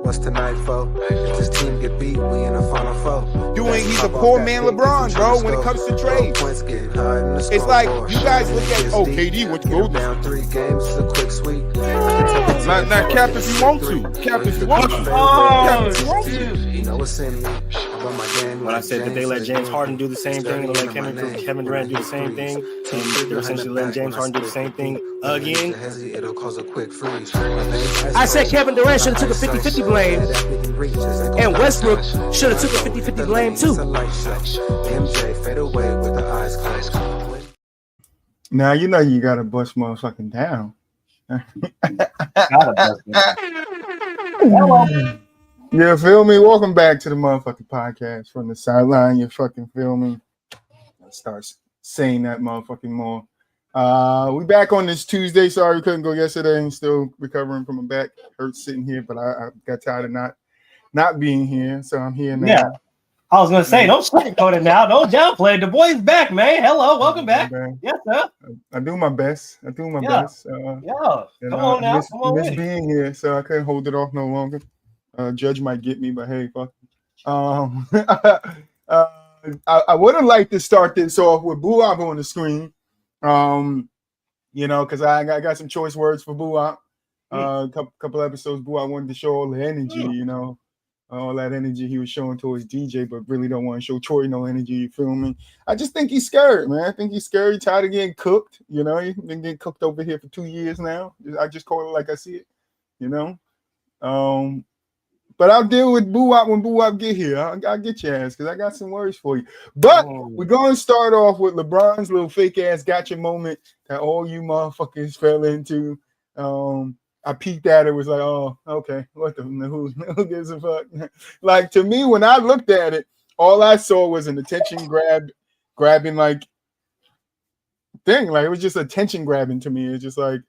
What's tonight for? If this team get beat, we in the final four. He's a poor man LeBron, bro, when it comes to trades. It's like, you guys look at, KD went to go down 3 games, it's a quick sweep. Not cap if you want to. Cap if you want to. Oh, if you want to. You know what's in me. When I said that they let James Harden do the same thing and let Kevin Durant do the same thing, and they're essentially letting James Harden do the same thing again. I said Kevin Durant should have took a 50-50 blame, and Westbrook should have took a 50-50 blame too. Now you know you gotta bust motherfucking down. You feel me? Welcome back to the motherfucking podcast from the sideline. You fucking feel me? Let's start saying that motherfucking more. We back on this Tuesday. Sorry we couldn't go yesterday. I'm still recovering from a back hurt sitting here, but I got tired of not being here, so I'm here now. Yeah, I was gonna say, don't sugarcoat it now. Don't downplay it. The boy's back, man. Hello, welcome back. Yes, sir. I do my best. Come on now. Come on miss being here, so I couldn't hold it off no longer. Judge might get me, but hey, fuck. I would have liked to start this off with Boo-Wop on the screen. Because I got some choice words for Boo-Wop. Couple episodes, Boo-Wop wanted to show all the energy, all that energy he was showing towards DJ, but really don't want to show Troy no energy. You feel me? I just think he's scared, man. I think he's scared. He's tired of getting cooked. He's been getting cooked over here for 2 years now. I just call it like I see it. But I'll deal with Boo-Wop when Boo-Wop get here. I'll get your ass because I got some words for you. But we're going to start off with LeBron's little fake-ass gotcha moment that all you motherfuckers fell into. I peeked at it, was like, oh, okay. Who gives a fuck? Like, to me, when I looked at it, all I saw was an attention grabbing, like, thing. Like, it was just attention grabbing to me. It's just like,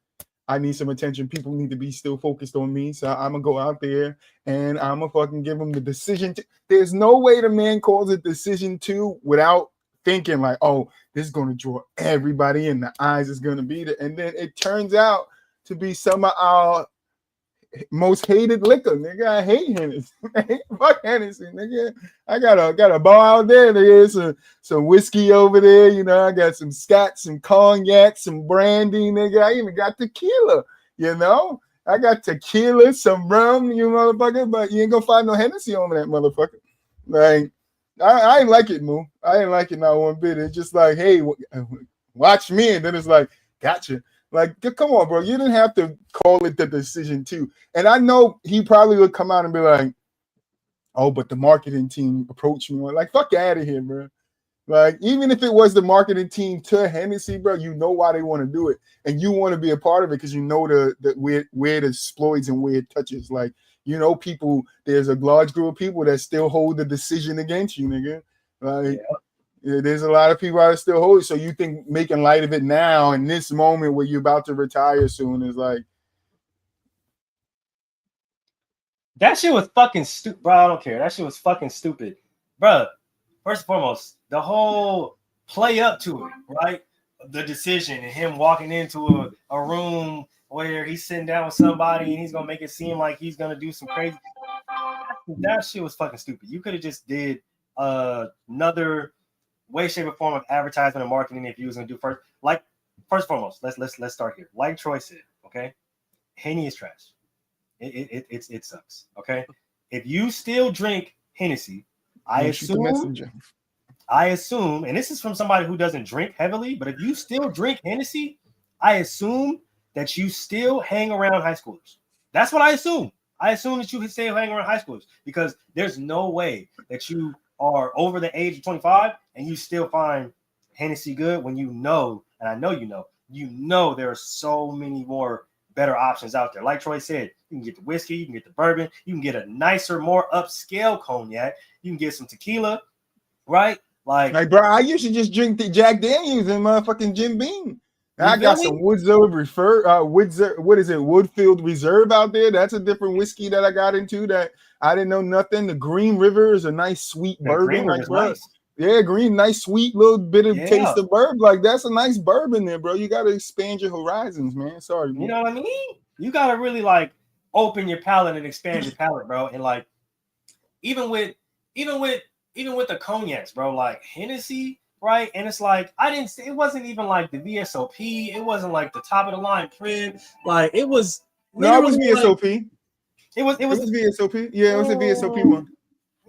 I need some attention. People need to be still focused on me. So I'm going to go out there and I'm going to fucking give them the decision. There's no way the man calls it decision 2 without thinking like, oh, this is going to draw everybody in. The eyes is going to be there. And then it turns out to be some of our most hated liquor. Nigga, I hate Hennessy. Fuck Hennessy, nigga. I got a bar out there. There's some whiskey over there. I got some scotch, some cognac, some brandy, nigga. I even got tequila, I got tequila, some rum, you motherfucker, but you ain't gonna find no Hennessy on that motherfucker. Like, I ain't like it, Moo. I ain't like it not one bit. It's just like, hey, watch me. And then it's like, gotcha. Like, come on, bro. You didn't have to call it the decision 2. And I know he probably would come out and be like, oh, but the marketing team approached me. Like, fuck out of here, bro. Like, even if it was the marketing team to Hennessy, bro, you know why they want to do it. And you want to be a part of it because you know the where it exploits and where it touches. Like, people, there's a large group of people that still hold the decision against you, nigga. Like, there's a lot of people out there still hold it. So you think making light of it now in this moment where you're about to retire soon is like, that shit was fucking stupid, bro. I don't care. That shit was fucking stupid, bro. First and foremost, the whole play up to it, right? The decision and him walking into a room where he's sitting down with somebody and he's gonna make it seem like he's gonna do some crazy. That shit was fucking stupid. You could have just did another way, shape, or form of advertisement and marketing if you was gonna do first. Like, first and foremost, let's start here. Like Troy said, okay, Henny is trash. It sucks. Okay, if you still drink Hennessy, I assume, and this is from somebody who doesn't drink heavily, but if you still drink Hennessy, I assume that you still hang around high schoolers. That's what I assume. I assume that you still hang around high schoolers because there's no way that you are over the age of 25 and you still find Hennessy good when and I know there are so many more better options out there. Like Troy said, you can get the whiskey, you can get the bourbon, you can get a nicer, more upscale cognac, you can get some tequila, right? Like bro, I used to just drink the Jack Daniels and motherfucking Jim Beam. I got some Woodfield Reserve out there. That's a different whiskey that I got into that I didn't know nothing. The Green River is a nice sweet bourbon. Like, nice. Yeah, nice sweet little bit of taste of bourbon. Like, that's a nice bourbon there, bro. You got to expand your horizons, man. Sorry, man. You know what I mean? You got to really open your palate and expand your palate, bro. And like, even with the cognacs, bro, like Hennessy, right? And it's like it wasn't even like the VSOP, it wasn't like the top of the line Crib, like it was. No, it was Like, VSOP. It was VSOP. Yeah, it was a VSOP one.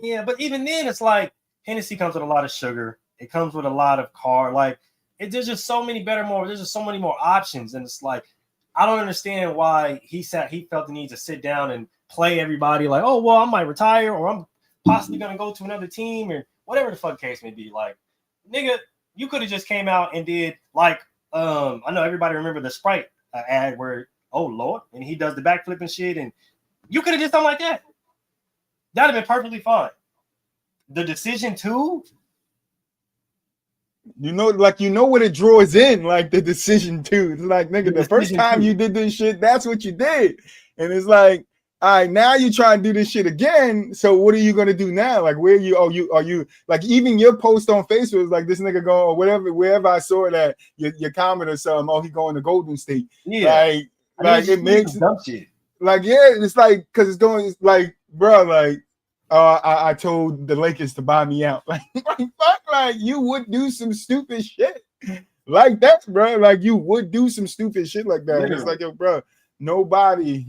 Yeah, but even then, it's like Hennessy comes with a lot of sugar. It comes with a lot of like there's just so many there's just so many more options, and it's like I don't understand why he felt the need to sit down and play everybody like, oh well, I might retire or I'm possibly gonna go to another team or whatever the fuck case may be. Like, nigga, you could have just came out and did like I know everybody remember the Sprite ad where oh Lord, and he does the backflip and shit, and you could have did something like that. That'd have been perfectly fine. The decision too. Like what it draws in, like the decision too. It's like, nigga, the first time you did this shit, that's what you did. And it's like, all right, now you try and do this shit again. So what are you gonna do now? Like, where are you like, even your post on Facebook is like this nigga going or whatever, wherever I saw that your comment or something, oh, he going to Golden State. Yeah. Like it makes dumb shit. Like, yeah, it's like because it's going like, bro, like I told the Lakers to buy me out. Like fuck, like you would do some stupid shit like that, bro. Like you would do some stupid shit like that. It's like, yo, bro, nobody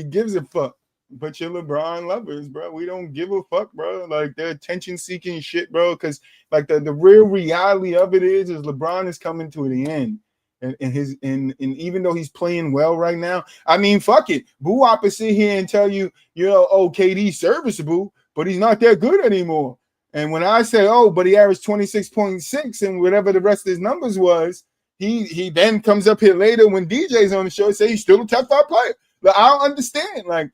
gives a fuck but your LeBron lovers, bro. We don't give a fuck, bro. Like they're attention seeking shit, bro. Because like the real reality of it is LeBron is coming to the end. And even though he's playing well right now, I mean, fuck it. Boo Wop is sit here and tell you, oh, KD's serviceable, but he's not that good anymore. And when I say, oh, but he averaged 26.6 and whatever the rest of his numbers was, he then comes up here later when DJ's on the show and say he's still a top 5 player. Like, I don't understand. Like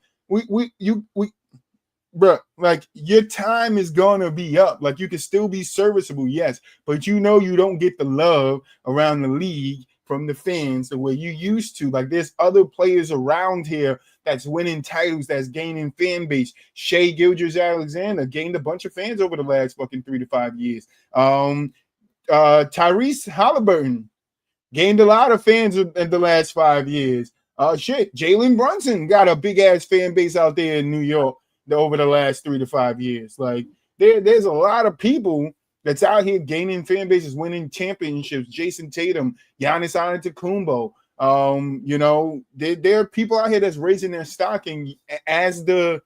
bro, like your time is gonna be up. Like you can still be serviceable, yes, but you don't get the love around the league from the fans the way you used to. Like there's other players around here that's winning titles, that's gaining fan base. Shea Gilgeous-Alexander gained a bunch of fans over the last fucking 3 to 5 years. Tyrese Halliburton gained a lot of fans in the last 5 years. Jalen Brunson got a big ass fan base out there in New York over the last 3 to 5 years. Like there's a lot of people that's out here gaining fan bases, winning championships. Jason Tatum, Giannis Antetokounmpo. There are people out here that's raising their stock, and as the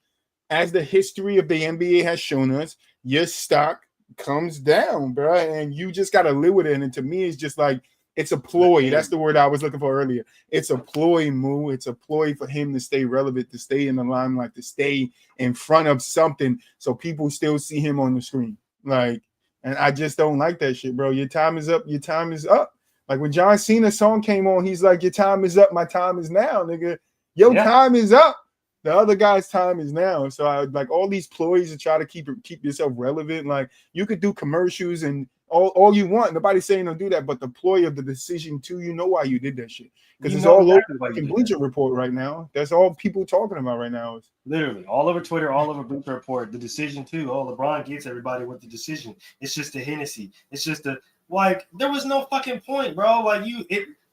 history of the NBA has shown us, your stock comes down, bro, and you just gotta live with it. And to me, it's just like it's a ploy. That's the word I was looking for earlier. It's a ploy move. It's a ploy for him to stay relevant, to stay in the limelight, to stay in front of something, so people still see him on the screen. Like. And I just don't like that shit, bro. Your time is up. Your time is up. Like when John Cena's song came on, he's like, your time is up. My time is now, nigga. Your time is up. The other guy's time is now. So I like all these ploys to try to keep yourself relevant. Like you could do commercials and all you want. Nobody's saying don't do that. But the ploy of the decision too, you know why you did that shit. Because it's all over the Bleacher Report right now. That's all people talking about right now. Is literally all over Twitter, all over Bleacher Report. The decision too. Oh, LeBron gets everybody with the decision. It's just the Hennessy. It's just the like. There was no fucking point, bro.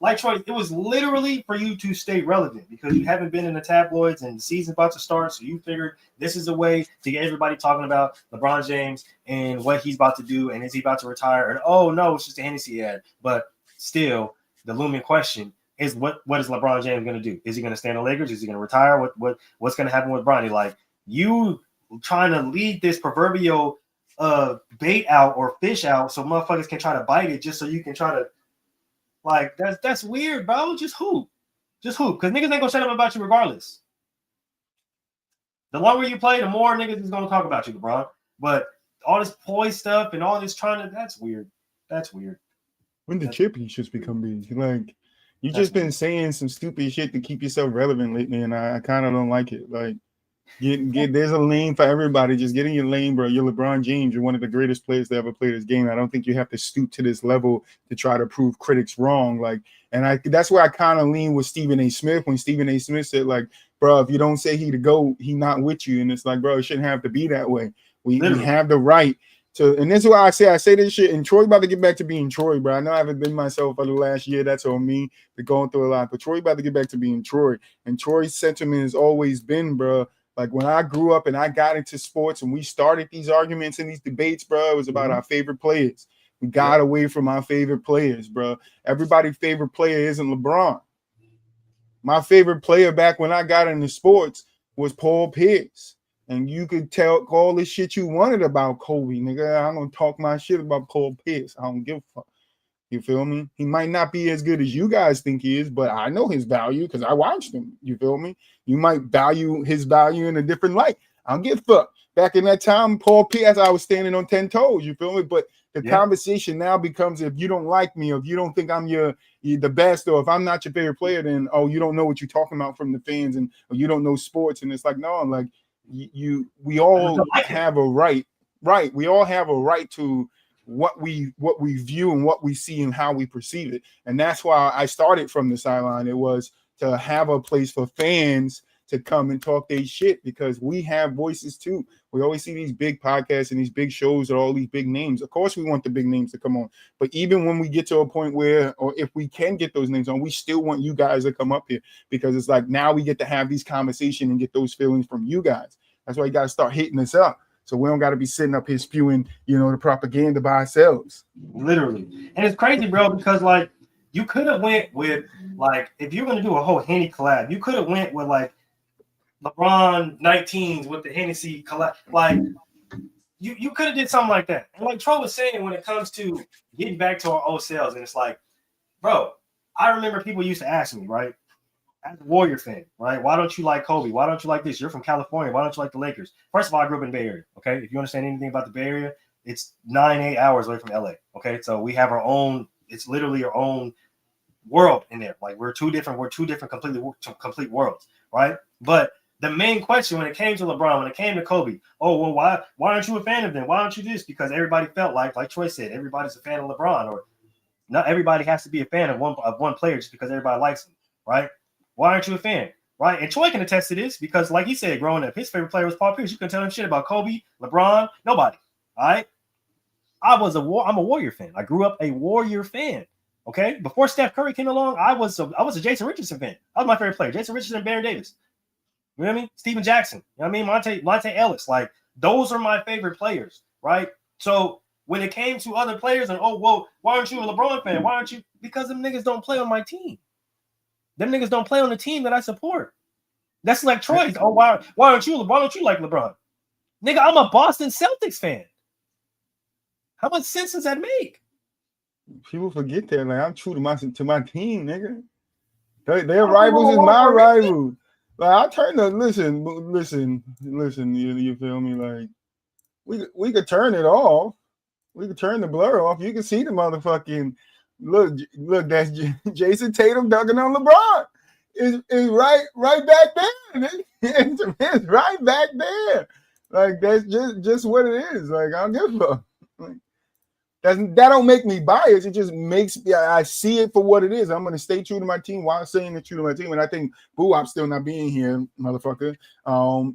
Like Troy, it was literally for you to stay relevant because you haven't been in the tabloids and the season's about to start. So you figured this is a way to get everybody talking about LeBron James and what he's about to do and is he about to retire? And oh no, it's just a Hennessy ad. But still, the looming question is what is LeBron James going to do? Is he going to stay in the Lakers? Is he going to retire? What's going to happen with Bronny? Like you trying to lead this proverbial bait out or fish out so motherfuckers can try to bite it just so you can try to like that's weird, bro. Just hoop. Because niggas ain't gonna shut up about you regardless. The longer you play, the more niggas is gonna talk about you, LeBron. But all this poise stuff and all this that's weird. That's weird. When the championships become big, like you just been saying some stupid shit to keep yourself relevant lately, and I kind of don't like it. Like, there's a lane for everybody. Just get in your lane, bro. You're LeBron James. You're one of the greatest players to ever play this game. I don't think you have to stoop to this level to try to prove critics wrong. Like, and that's where I kind of lean with Stephen A. Smith when Stephen A. Smith said, like, bro, if you don't say he the GOAT, he not with you. And it's like, bro, it shouldn't have to be that way. We have the right So, and this is why I say this shit. And Troy about to get back to being Troy, bro. I know I haven't been myself for the last year. That's on me. Been going through a lot. But Troy about to get back to being Troy. And Troy's sentiment has always been, bro. Like when I grew up and I got into sports and we started these arguments and these debates, bro, it was about our favorite players. We got away from our favorite players, bro. Everybody's favorite player isn't LeBron. My favorite player back when I got into sports was Paul Pierce. And you could tell all the shit you wanted about Kobe, nigga. I'm gonna talk my shit about Paul Pierce. I don't give a fuck. You feel me? He might not be as good as you guys think he is, but I know his value because I watched him. You feel me? You might value his value in a different light. I don't give a fuck. Back in that time, Paul Pierce, I was standing on 10 toes. You feel me? But the conversation now becomes if you don't like me, or if you don't think I'm the best, or if I'm not your favorite player, then you don't know what you're talking about from the fans, and or you don't know sports. And it's like, no, like we all have a right. Right. We all have a right to what we view and what we see and how we perceive it. And that's why I started from the sideline. It was to have a place for fans to come and talk their shit, because we have voices too. We always see these big podcasts and these big shows and all these big names. Of course, we want the big names to come on. But even when we get to a point where, or if we can get those names on, we still want you guys to come up here, because it's like now we get to have these conversations and get those feelings from you guys. That's why you got to start hitting us up. So we don't got to be sitting up here spewing, the propaganda by ourselves. Literally. And it's crazy, bro, because like you could have went with like, if you're going to do a whole Henny collab, you could have went with like LeBron 19s with the Hennessy collab. Like you could have did something like that. And like Troy was saying, when it comes to getting back to our old selves, and it's like, bro, I remember people used to ask me, right? As a Warrior fan, right? Why don't you like Kobe? Why don't you like this? You're from California. Why don't you like the Lakers? First of all, I grew up in the Bay Area, okay? If you understand anything about the Bay Area, it's 9-8 hours away from LA, okay? So we have our own, it's literally our own world in there. Like we're two different complete worlds, right? But the main question when it came to LeBron, when it came to Kobe, oh, well, why aren't you a fan of them? Why don't you this? Because everybody felt like Troy said, everybody's a fan of LeBron, or not everybody has to be a fan of one player just because everybody likes him, right? Why aren't you a fan? Right? And Troy can attest to this because, like he said, growing up, his favorite player was Paul Pierce. You couldn't tell him shit about Kobe, LeBron, nobody. All right. I'm a Warrior fan. I grew up a Warrior fan. Okay. Before Steph Curry came along, I was a Jason Richardson fan. That was my favorite player. Jason Richardson and Baron Davis. You know what I mean? Steven Jackson. You know what I mean? Monte Ellis. Like, those are my favorite players. Right. So when it came to other players and, oh, well, why aren't you a LeBron fan? Why aren't you? Because them niggas don't play on my team. Them niggas don't play on the team that I support. That's like Troy's. Oh, why don't you like LeBron? Nigga, I'm a Boston Celtics fan. How much sense does that make? People forget that. Like, I'm true to my team, nigga. Their rivals is my rivals. Like, I turn to listen. You feel me? Like, we could turn it off. We could turn the blur off. You can see the motherfucking. Look, that's Jason Tatum dunking on LeBron. Is right back there. It's right back there. Like, that's just what it is. Like, I don't give a fuck. Like, that don't make me biased. It just makes I see it for what it is. I'm gonna stay true to my team while saying the true to my team. And I think I'm still not being here, motherfucker.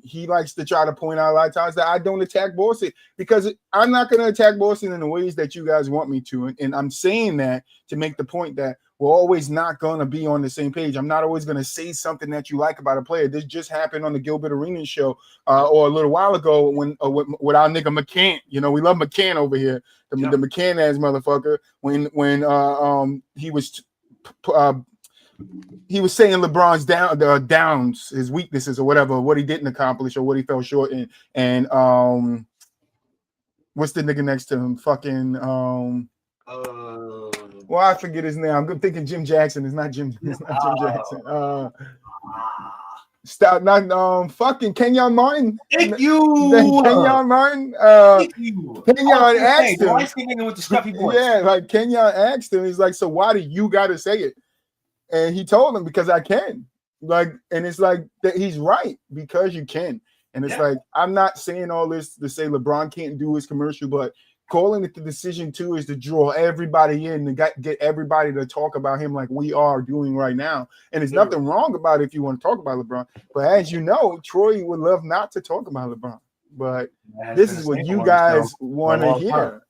He likes to try to point out a lot of times that I don't attack Boston, because I'm not gonna attack Boston in the ways that you guys want me to. And I'm saying that to make the point that we're always not gonna be on the same page. I'm not always gonna say something that you like about a player. This just happened on the Gilbert Arenas show or a little while ago when with our nigga McCann. You know, we love McCann over here. The McCann ass motherfucker, when he was saying LeBron's downs, his weaknesses or whatever, what he didn't accomplish or what he fell short in, and what's the nigga next to him? Well, I forget his name. I'm thinking Jim Jackson. It's not Jim. It's not Jim Jackson. Stop, not fucking Kenyon Martin. Thank you. Kenyon Martin. Thank you. Kenyon asked him. With the scruffy voice. Yeah, like Kenyon asked him. He's like, so why do you got to say it? And he told him, because I can. Like, and it's like that he's right, because you can. And it's like, I'm not saying all this to say LeBron can't do his commercial, but calling it the decision too is to draw everybody in and get everybody to talk about him like we are doing right now. And there's nothing wrong about it if you want to talk about LeBron. But as you know, Troy would love not to talk about LeBron. but That has this been a is what staple you on the show guys for a want to long time. hear.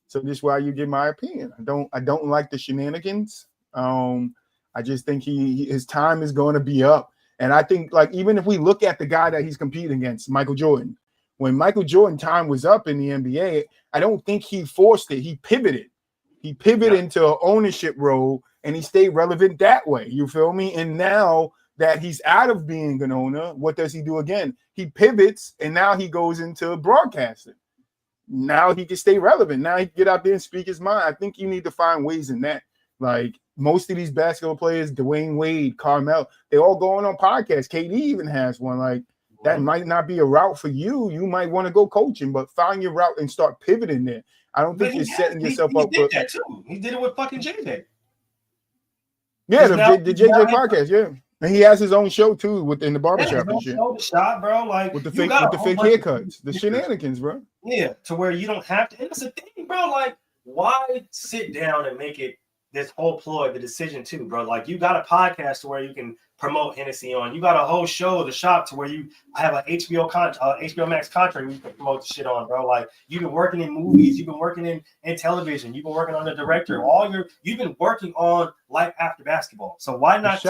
So this is why you get my opinion. I don't like the shenanigans. I just think his time is going to be up. And I think, like, even if we look at the guy that he's competing against, Michael Jordan, when Michael Jordan time was up in the NBA, I don't think he forced it. He pivoted. He pivoted into an ownership role, and he stayed relevant that way. You feel me? And now that he's out of being an owner, what does he do again? He pivots, and now he goes into broadcasting. Now he can stay relevant. Now he can get out there and speak his mind. I think you need to find ways in that. Like most of these basketball players, Dwayne Wade, Carmel, they're all going on podcasts. KD even has one. Like that might not be a route for you. You might want to go coaching, but find your route and start pivoting there. I don't think you're setting yourself up. He did that too. He did it with fucking JJ. Yeah, the JJ podcast. Yeah, and he has his own show too within the barbershop and shit. The shop, bro. Like with the fake haircuts, the shenanigans, bro. Yeah, to where you don't have to. And that's the thing, bro. Like, why sit down and make it this whole ploy, the decision too, bro? Like, you got a podcast to where you can promote Hennessy on. You got a whole show, the shop, to where you have an HBO Max contract you can promote the shit on, bro. Like, you've been working in movies, you've been working in television, you've been working on the director, you've been working on Life After Basketball. So why not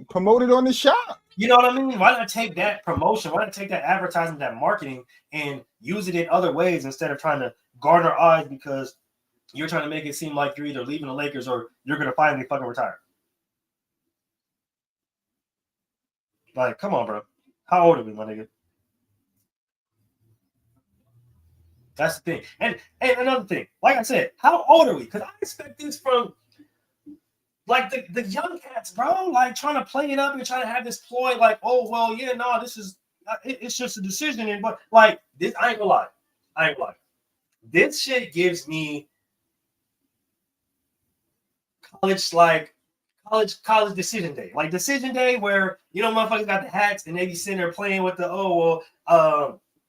promote it on the shop? You know what I mean? Why not take that promotion? Why not take that advertising, that marketing, and use it in other ways instead of trying to garner eyes because you're trying to make it seem like you're either leaving the Lakers or you're going to finally fucking retire? Like, come on, bro. How old are we, my nigga? That's the thing. And another thing, like I said, how old are we? Because I expect this from like the young cats, bro. Like trying to play it up and trying to have this ploy, like, oh well, yeah, no, this is it's just a decision. And but like this, I ain't gonna lie. This shit gives me college decision day. Like decision day where, you know, motherfuckers got the hats and they be sitting there playing with the,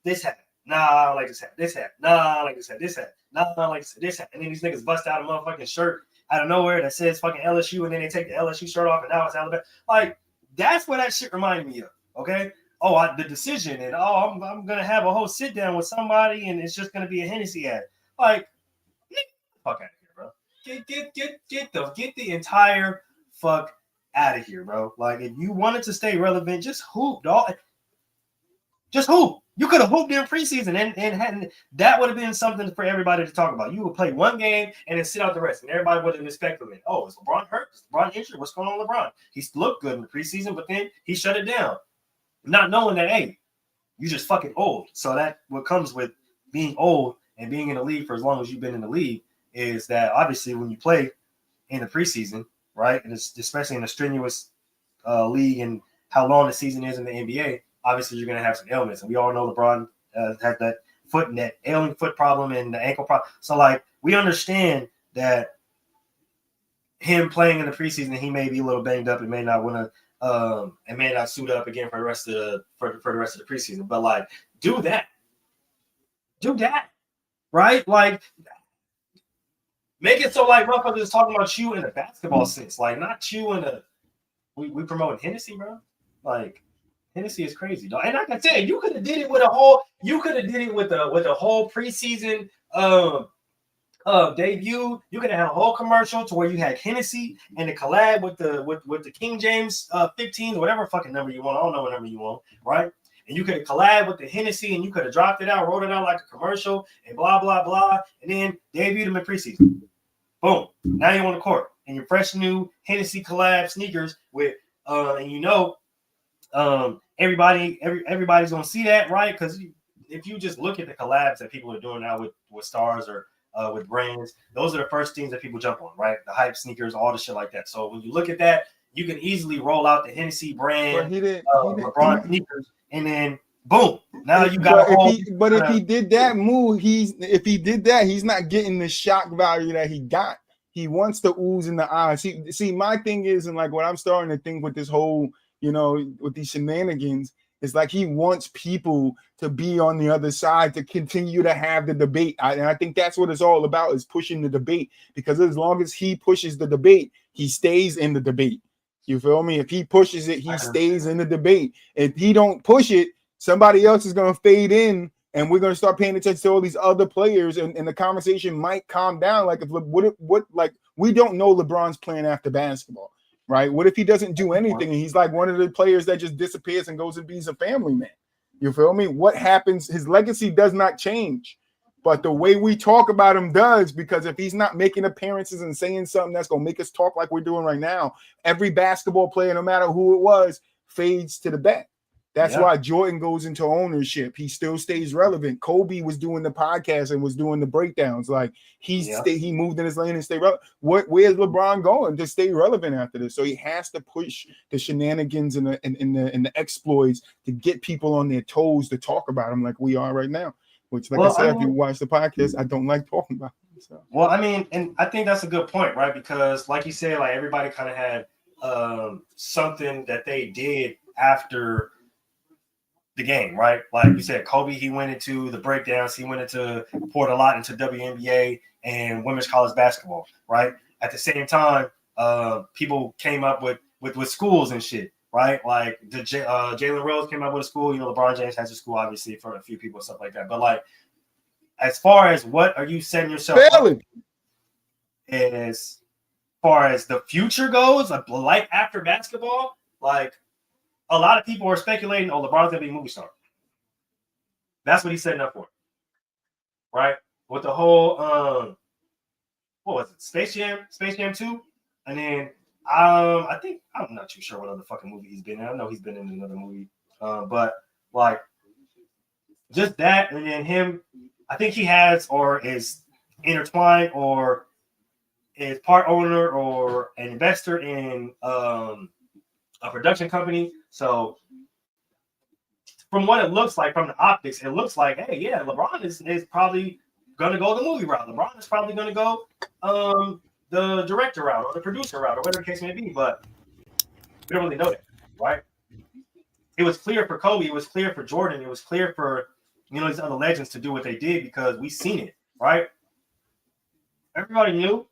this hat. Nah, I don't like this hat. This hat. Nah, I don't like this hat. This hat. Nah, I don't like this hat. And then these niggas bust out a motherfucking shirt out of nowhere that says fucking LSU, and then they take the LSU shirt off and now it's Alabama. Like, that's what that shit reminded me of, okay? Oh, the decision, and I'm going to have a whole sit down with somebody and it's just going to be a Hennessy ad. Like, fuck out of here, bro. Get the entire fuck out of here, bro. Like, if you wanted to stay relevant, just hoop, dog. Just hoop. You could have hooped in preseason and that would have been something for everybody to talk about. You would play one game and then sit out the rest, and everybody would have been speculating. Oh, is LeBron hurt? Is LeBron injured? What's going on with LeBron? He's looked good in the preseason, but then he shut it down, not knowing that, hey, you just fucking old. So that what comes with being old and being in the league for as long as you've been in the league is that obviously when you play in the preseason, right, and it's especially in a strenuous league and how long the season is in the NBA, obviously you're going to have some ailments. And we all know LeBron had that ailing foot problem and the ankle problem. So, like, we understand that him playing in the preseason, he may be a little banged up and may not want to and may not suit up again for the rest of the preseason. But, like, do that, right? Like, make it so, like, motherfuckers is talking about you in a basketball sense, like, not you in a we promoting Hennessy, bro. Like, Hennessy is crazy, dog. And like I said, you could have did it with a whole preseason debut. You could have had a whole commercial to where you had Hennessy and the collab with the King James 15, whatever fucking number you want. I don't know what number you want, right? And you could have collabed with the Hennessy and you could have dropped it out, wrote it out like a commercial, and blah blah blah, and then debuted them in preseason. Boom! Now you're on the court and your fresh new Hennessy collab sneakers with and you know. Everybody's gonna see that, right? Because if you just look at the collabs that people are doing now with stars or with brands, those are the first things that people jump on, right? The hype sneakers, all the shit like that. So when you look at that, you can easily roll out the Hennessy brand, LeBron sneakers, and then boom, now you got. If he did that move, he's not getting the shock value that he got. He wants the oohs and the ahs. See, my thing is, and like what I'm starting to think with this whole, you know, with these shenanigans, it's like he wants people to be on the other side to continue to have the debate. And I think that's what it's all about, is pushing the debate, because as long as he pushes the debate, he stays in the debate. You feel me? If he pushes it, he stays in the debate. If he don't push it, somebody else is going to fade in, and we're going to start paying attention to all these other players, and the conversation might calm down. Like, like we don't know LeBron's playing after basketball, right? What if he doesn't do anything and he's like one of the players that just disappears and goes and be a family man? You feel me? What happens? His legacy does not change, but the way we talk about him does, because if he's not making appearances and saying something that's going to make us talk like we're doing right now, every basketball player, no matter who it was, fades to the back. That's why Jordan goes into ownership. He still stays relevant. Kobe was doing the podcast and was doing the breakdowns. Like he moved in his lane and stayed relevant. Where's LeBron going to stay relevant after this? So he has to push the shenanigans and the exploits to get people on their toes to talk about him like we are right now. Which, like I said, if you watch the podcast, I don't like talking about it. So. Well, I mean, and I think that's a good point, right? Because, like you said, like everybody kind of had something that they did after the game, right? Like you said, Kobe, he went into the breakdowns, poured a lot into WNBA and women's college basketball, right? At the same time, people came up with schools and shit, right? Like the Jalen Rose came up with a school. You know, LeBron James has a school, obviously, for a few people and stuff like that. But like, as far as what are you setting yourself up as far as the future goes, like after basketball, like a lot of people are speculating, oh, LeBron's gonna be a movie star. That's what he's setting up for, right? With the whole what was it, Space Jam 2, and then I think I'm not too sure what other fucking movie he's been in. I know he's been in another movie, but like just that, and then him. I think he has or is intertwined or is part owner or an investor in a production company. So from what it looks like, from the optics, it looks like, hey, yeah, LeBron is probably going to go the movie route. LeBron is probably going to go the director route or the producer route or whatever the case may be. But we don't really know that, right? It was clear for Kobe. It was clear for Jordan. It was clear for, you know, these other legends to do what they did because we seen it, right? Everybody knew.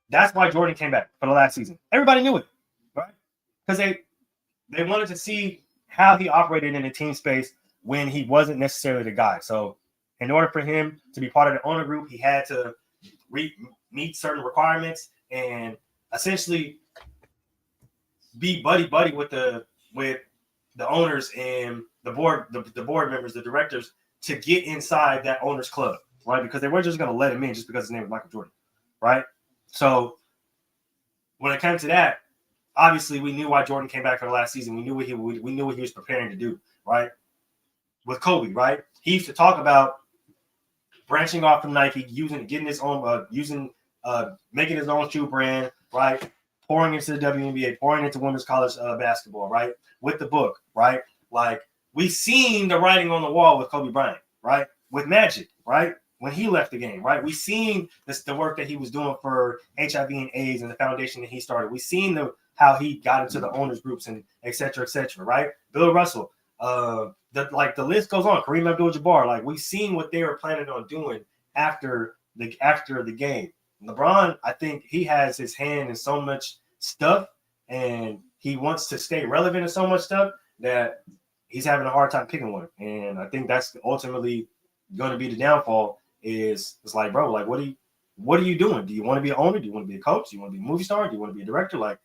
That's why Jordan came back for the last season. Everybody knew it, right? Because they wanted to see how he operated in a team space when he wasn't necessarily the guy. So in order for him to be part of the owner group, he had to meet certain requirements and essentially be buddy with the owners and the board members, the directors, to get inside that owners club, right? Because they weren't just going to let him in just because his name was Michael Jordan, right? So when it came to that, obviously we knew why Jordan came back for the last season. We knew what he was preparing to do, right? With Kobe, right? He used to talk about branching off from Nike, making his own shoe brand, right? Pouring into the WNBA, pouring into women's college basketball, right? With the book, right? Like we seen the writing on the wall with Kobe Bryant, right? With Magic, right? When he left the game, right? We seen the work that he was doing for HIV and AIDS and the foundation that he started. We seen how he got into the owners groups and et cetera, right? Bill Russell, the list goes on. Kareem Abdul-Jabbar, like we seen what they were planning on doing after the game. LeBron, I think he has his hand in so much stuff and he wants to stay relevant in so much stuff that he's having a hard time picking one. And I think that's ultimately going to be the downfall. It's like, bro, like what are you doing? Do you want to be an owner? Do you want to be a coach? Do you want to be a movie star? Do you want to be a director? Like,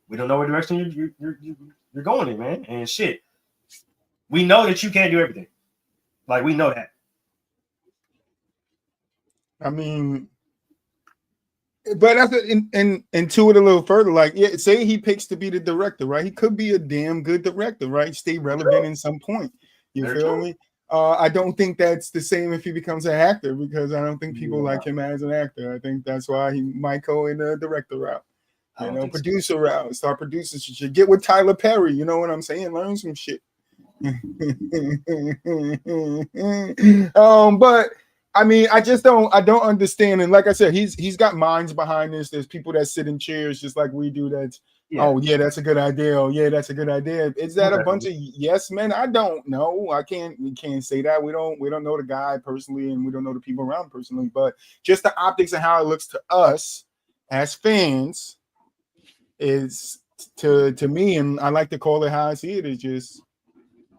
we don't know what direction you're going in, man. And shit, we know that you can't do everything. Like, we know that. I mean, but that's into it a little further. Like, yeah, say he picks to be the director, right? He could be a damn good director, right? Stay relevant in some point. You feel me? I don't think that's the same if he becomes an actor because I don't think people like him as an actor. I think that's why he might go in the director route, producer route, start producing some shit. Get with Tyler Perry, you know what I'm saying? Learn some shit. But I mean, I don't understand. And like I said, he's got minds behind this. There's people that sit in chairs just like we do. That's oh yeah, that's a good idea. Oh yeah, that's a good idea. Is that a bunch of yes men? I don't know. We can't say that. We don't know the guy personally, and we don't know the people around personally. But just the optics and how it looks to us as fans is to me, and I like to call it how I see it, is just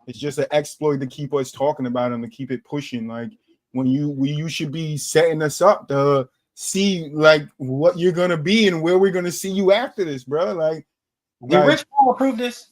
It's just an exploit to keep us talking about him, to keep it pushing. Like when you should be setting us up to see like what you're gonna be and where we're gonna see you after this, bro. Did Rich Paul approve this?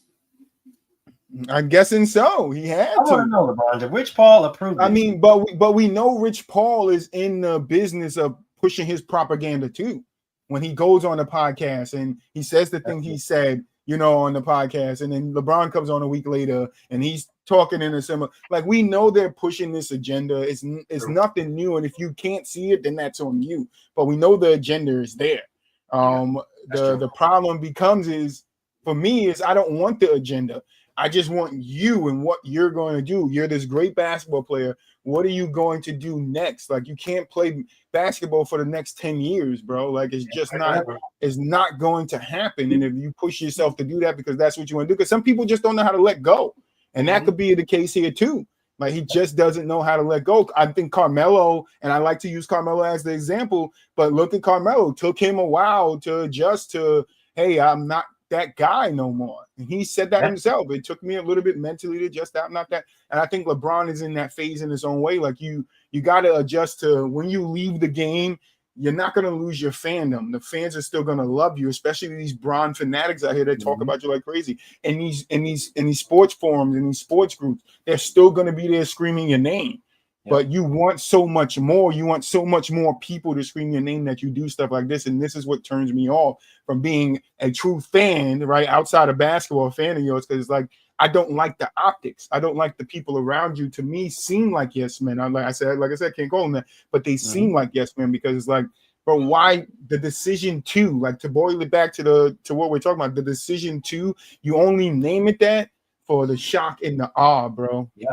I'm guessing so. He had I want to know, LeBron. Did Rich Paul approve this? I mean, but we know Rich Paul is in the business of pushing his propaganda too. When he goes on the podcast and he says the thing he said, you know, on the podcast, and then LeBron comes on a week later and he's talking in a similar, like we know they're pushing this agenda. It's nothing new, and if you can't see it, then that's on you. But we know the agenda is there. The problem becomes is for me is I don't want the agenda. I just want you and what you're going to do. You're this great basketball player. What are you going to do next? Like you can't play basketball for the next 10 years, bro. Like it's just not going to happen. And if you push yourself to do that because that's what you want to do, because some people just don't know how to let go. And that could be the case here too. Like he just doesn't know how to let go. I think Carmelo, and I like to use Carmelo as the example, but look at Carmelo. Took him a while to adjust to, hey, I'm not that guy no more. And he said that himself. It took me a little bit mentally to adjust that. I'm not that. And I think LeBron is in that phase in his own way. Like you got to adjust to when you leave the game, you're not going to lose your fandom. The fans are still going to love you, especially these Bron fanatics out here that talk about you like crazy. And these sports forums and these sports groups, they're still going to be there screaming your name. But you want so much more. You want so much more people to scream your name that you do stuff like this. And this is what turns me off from being a true fan, right? Outside of basketball, fan of yours, because it's like I don't like the optics. I don't like the people around you. To me, seem like yes men. Like I said, can't call them that, but they seem like yes men because it's like, bro, why the decision to like to boil it back to what we're talking about? The decision to you only name it that for the shock and the awe, bro. Yeah.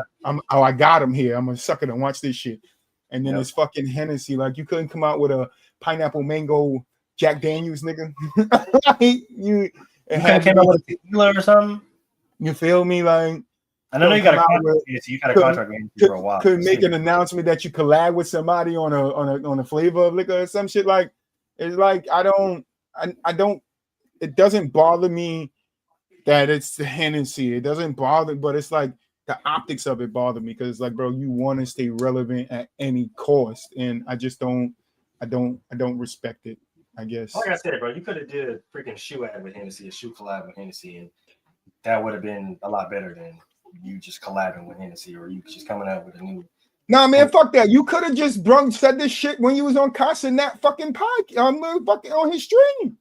I got him here. I'm gonna suck it and watch this shit. And then it's fucking Hennessy. Like you couldn't come out with a pineapple mango Jack Daniels, nigga. you came out with a tequila or something. You feel me? Like I know you got a contract for a while. Could make an announcement that you collab with somebody on a flavor of liquor or some shit. Like it's like I don't. It doesn't bother me that it's the Hennessy. It doesn't bother, but it's like the optics of it bother me because it's like, bro, you want to stay relevant at any cost, and I just don't. I don't respect it. I guess. Like I said, bro, you could have did a freaking shoe ad with Hennessy, a shoe collab with Hennessy, and that would have been a lot better than you just collabing with Hennessy or you just coming out with a new. Nah, man, fuck that. You could have just said this shit when you was on Casa in that fucking podcast on his stream.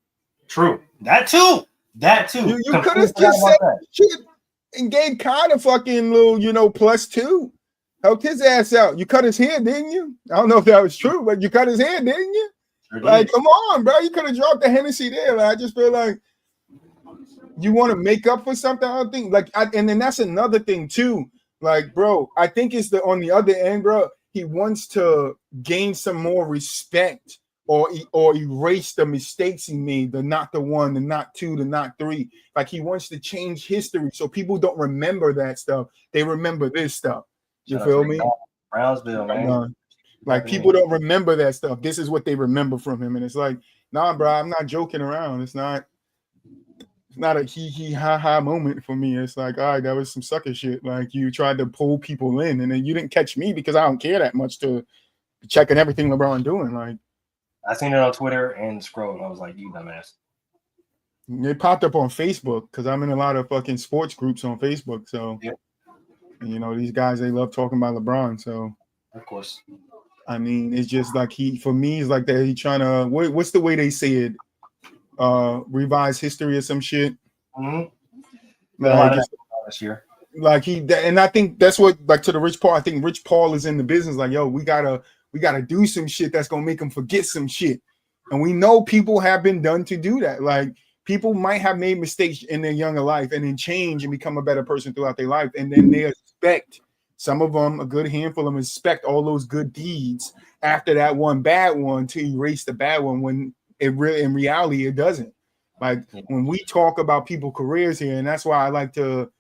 True. That too. You could have just said shit and gave Kai a fucking little, +2. Helped his ass out. You cut his hair, didn't you? I don't know if that was true, but you cut his hair, didn't you? Sure like, come on, bro. You could have dropped the Hennessy there. Like, I just feel like you want to make up for something. I don't think and then that's another thing too. Like, bro, I think it's on the other end, bro. He wants to gain some more respect or erase the mistakes he made, the not the one, the not two, the not three. Like he wants to change history so people don't remember that stuff. They remember this stuff. You feel me? Brownsville, man. Like people don't remember that stuff. This is what they remember from him. And it's like, nah, bro, I'm not joking around. It's not a hee ha ha moment for me. It's like, all right, that was some sucker shit. Like you tried to pull people in and then you didn't catch me because I don't care that much to be checking everything LeBron doing. Like I seen it on Twitter and scrolled. I was like, you dumbass. It popped up on Facebook because I'm in a lot of fucking sports groups on Facebook. So and, these guys, they love talking about LeBron. So of course. I mean, it's just like for me, it's like that he trying to what's the way they say it? Revise history or some shit. Mm-hmm. This year. Like and I think that's what to the Rich Paul. I think Rich Paul is in the business. Like, yo, we gotta do some shit that's gonna make them forget some shit. And we know people have been done to do that. Like people might have made mistakes in their younger life and then change and become a better person throughout their life. And then they expect some of them, a good handful of them, expect all those good deeds after that one bad one to erase the bad one when it really, in reality, it doesn't. Like when we talk about people's careers here, and that's why I like to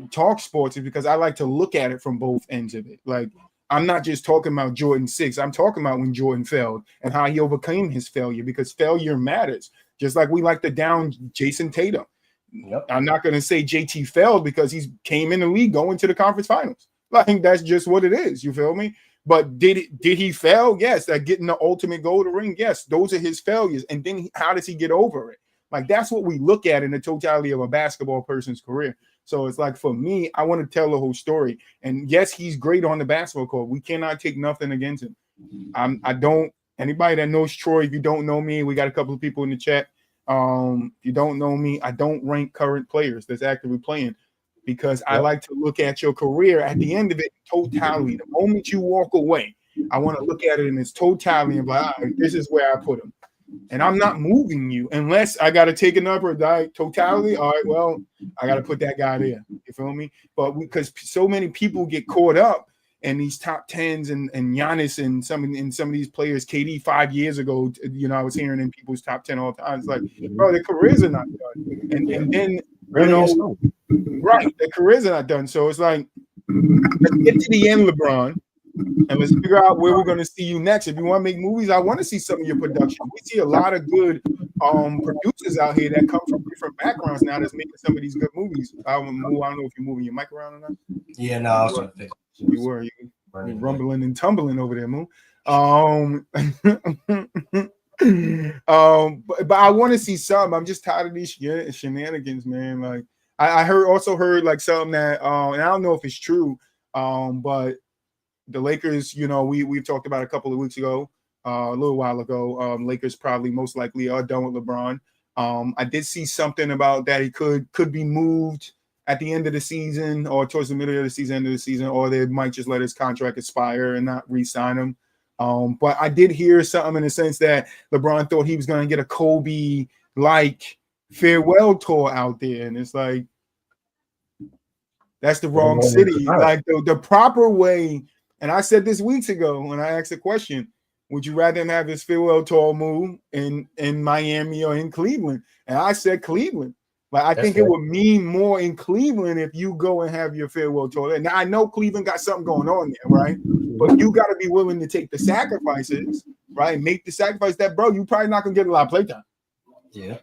talk sports, is because I like to look at it from both ends of it. Like I'm not just talking about Jordan 6. I'm talking about when Jordan failed and how he overcame his failure, because failure matters. Just like we like to down Jason Tatum. Yep. I'm not going to say JT failed because he's came in the league going to the conference finals. Like that's just what it is. You feel me? But did he fail? Yes. That getting the ultimate goal to ring. Yes. Those are his failures. And then how does he get over it? Like that's what we look at in the totality of a basketball person's career. So it's like for me, I want to tell the whole story. And yes, he's great on the basketball court. We cannot take nothing against him. I don't. Anybody that knows Troy, if you don't know me, we got a couple of people in the chat. If you don't know me, I don't rank current players that's actively playing because I like to look at your career at the end of it, totality. The moment you walk away, I want to look at it in its totality and be like, all right, this is where I put him. And I'm not moving you unless I got to take another totality. All right, well, I got to put that guy there. You feel me? But because so many people get caught up in these top tens and Giannis and some of these players, KD 5 years ago, you know, I was hearing in people's top 10 all the time. It's like, bro, their careers are not done. And then, you know, right, their careers are not done. So it's like, let's get to the end, LeBron. And let's figure out where we're going to see you next. If you want to make movies, I want to see some of your production. We see a lot of good producers out here that come from different backgrounds now that's making some of these good movies. I don't know if you're moving your mic around or not. Yeah, no, I was trying to fix it. You were rumbling and tumbling over there, Moo. But I want to see some. I'm just tired of these shenanigans, man. Like I also heard like something that and I don't know if it's true, but the Lakers, you know, we've talked about a couple of weeks ago, a little while ago. Lakers probably most likely are done with LeBron. I did see something about that he could be moved at the end of the season or towards the middle of the season, end of the season, or they might just let his contract expire and not re-sign him. But I did hear something in the sense that LeBron thought he was going to get a Kobe-like farewell tour out there, and it's like that's the wrong city. Like the proper way. And I said this weeks ago when I asked the question, would you rather him have his farewell tour move in Miami or in Cleveland? And I said Cleveland. Like I think it would mean more in Cleveland if you go and have your farewell tour. Now I know Cleveland got something going on there, right? But you got to be willing to take the sacrifices, right? Make the sacrifice that, bro, you probably not gonna get a lot of playtime. Yeah,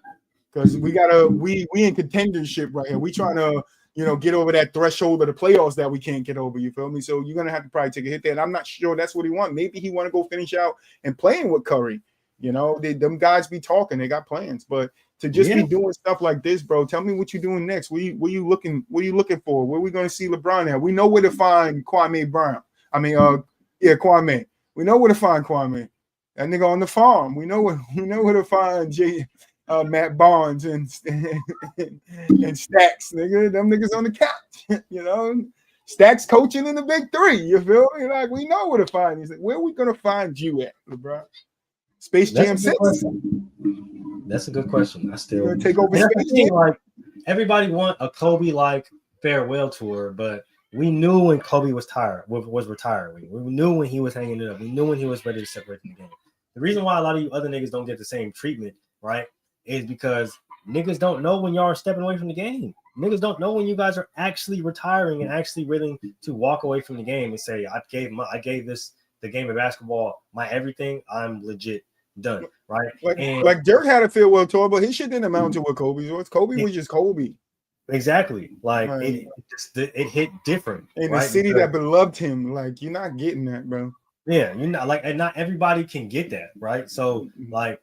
because we in contendership right here. We trying to, you know, get over that threshold of the playoffs that we can't get over. You feel me? So you're gonna have to probably take a hit there. And I'm not sure that's what he wants. Maybe he want to go finish out and playing with Curry. You know, them guys be talking. They got plans, but to just be doing stuff like this, bro. Tell me what you're doing next. What you looking for? Where we gonna see LeBron at? We know where to find Kwame Brown. Kwame. We know where to find Kwame. That nigga on the farm. We know where to find Matt Barnes and Stacks, nigga. Them niggas on the couch. You know, Stacks coaching in the big three. You feel me? Like we know where to find these. Where are we gonna find you at, LeBron? Space Jam 6. That's a good question. I still take over Space Jam. Like everybody want a Kobe like farewell tour, but we knew when Kobe was retiring. We knew when he was hanging it up. We knew when he was ready to separate from the game. The reason why a lot of you other niggas don't get the same treatment, right, is because niggas don't know when y'all are stepping away from the game. Niggas don't know when you guys are actually retiring and actually willing to walk away from the game and say, I gave the game of basketball my everything. I'm legit done, right? Like Dirk had a farewell tour, but his shit didn't amount to what Kobe's was. Kobe was just Kobe. Exactly. Like it hit different. In the city that beloved him, like you're not getting that, bro. Yeah, you're not like, and not everybody can get that, right? So like,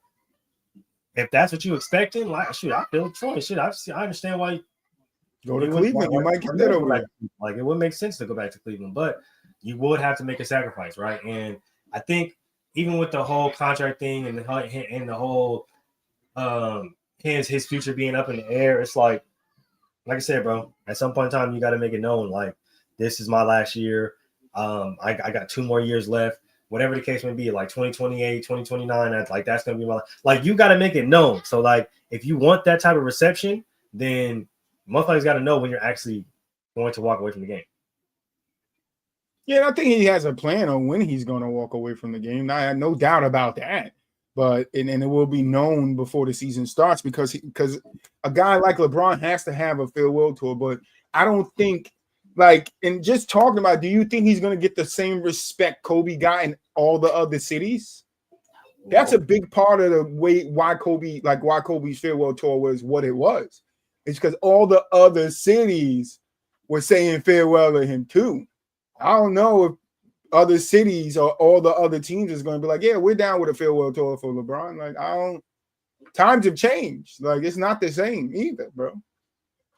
if that's what you expecting, like, shoot, I feel Troy. Shit, I understand why. Go to Cleveland, you might get that over there. Like, it would make sense to go back to Cleveland, but you would have to make a sacrifice, right? And I think even with the whole contract thing and the whole his future being up in the air, it's like I said, bro, at some point in time, you got to make it known, like, this is my last year. I got 2 more years left, whatever the case may be, like 2028, 2029, that's going to be my life. Like, you got to make it known. So, like, if you want that type of reception, then motherfuckers got to know when you're actually going to walk away from the game. Yeah, I think he has a plan on when he's going to walk away from the game. I have no doubt about that. But and it will be known before the season starts because a guy like LeBron has to have a farewell tour. But I don't think, like, and just talking about, do you think he's going to get the same respect Kobe got in all the other cities? That's a big part of the way why Kobe's farewell tour was what it was. It's because all the other cities were saying farewell to him too. I don't know if other cities or all the other teams is going to be like, yeah, we're down with a farewell tour for LeBron. Like, I don't. Times have changed. Like, it's not the same either, bro.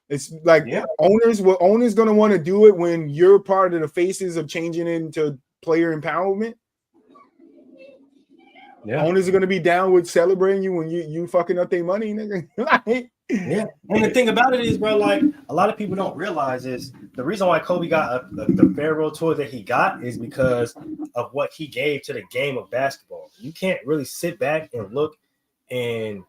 It's like owners going to want to do it when you're part of the faces of changing into player empowerment. Yeah. Owners are going to be down with celebrating you when you fucking up their money, nigga. Yeah. And the thing about it is, bro, like a lot of people don't realize is the reason why Kobe got the farewell tour that he got is because of what he gave to the game of basketball. You can't really sit back and look and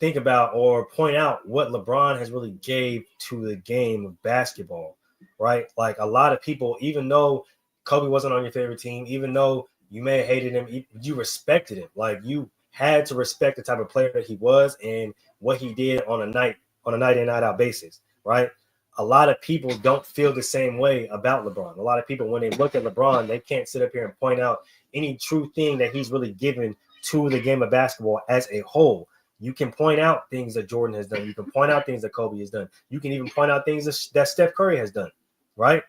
think about or point out what LeBron has really gave to the game of basketball, right? Like a lot of people, even though Kobe wasn't on your favorite team, even though you may have hated him, you respected him. Like you had to respect the type of player that he was and what he did on a night in, night out basis, right? A lot of people don't feel the same way about LeBron. A lot of people, when they look at LeBron, they can't sit up here and point out any true thing that he's really given to the game of basketball as a whole. You can point out things that Jordan has done. You can point out things that Kobe has done. You can even point out things that Steph Curry has done, right?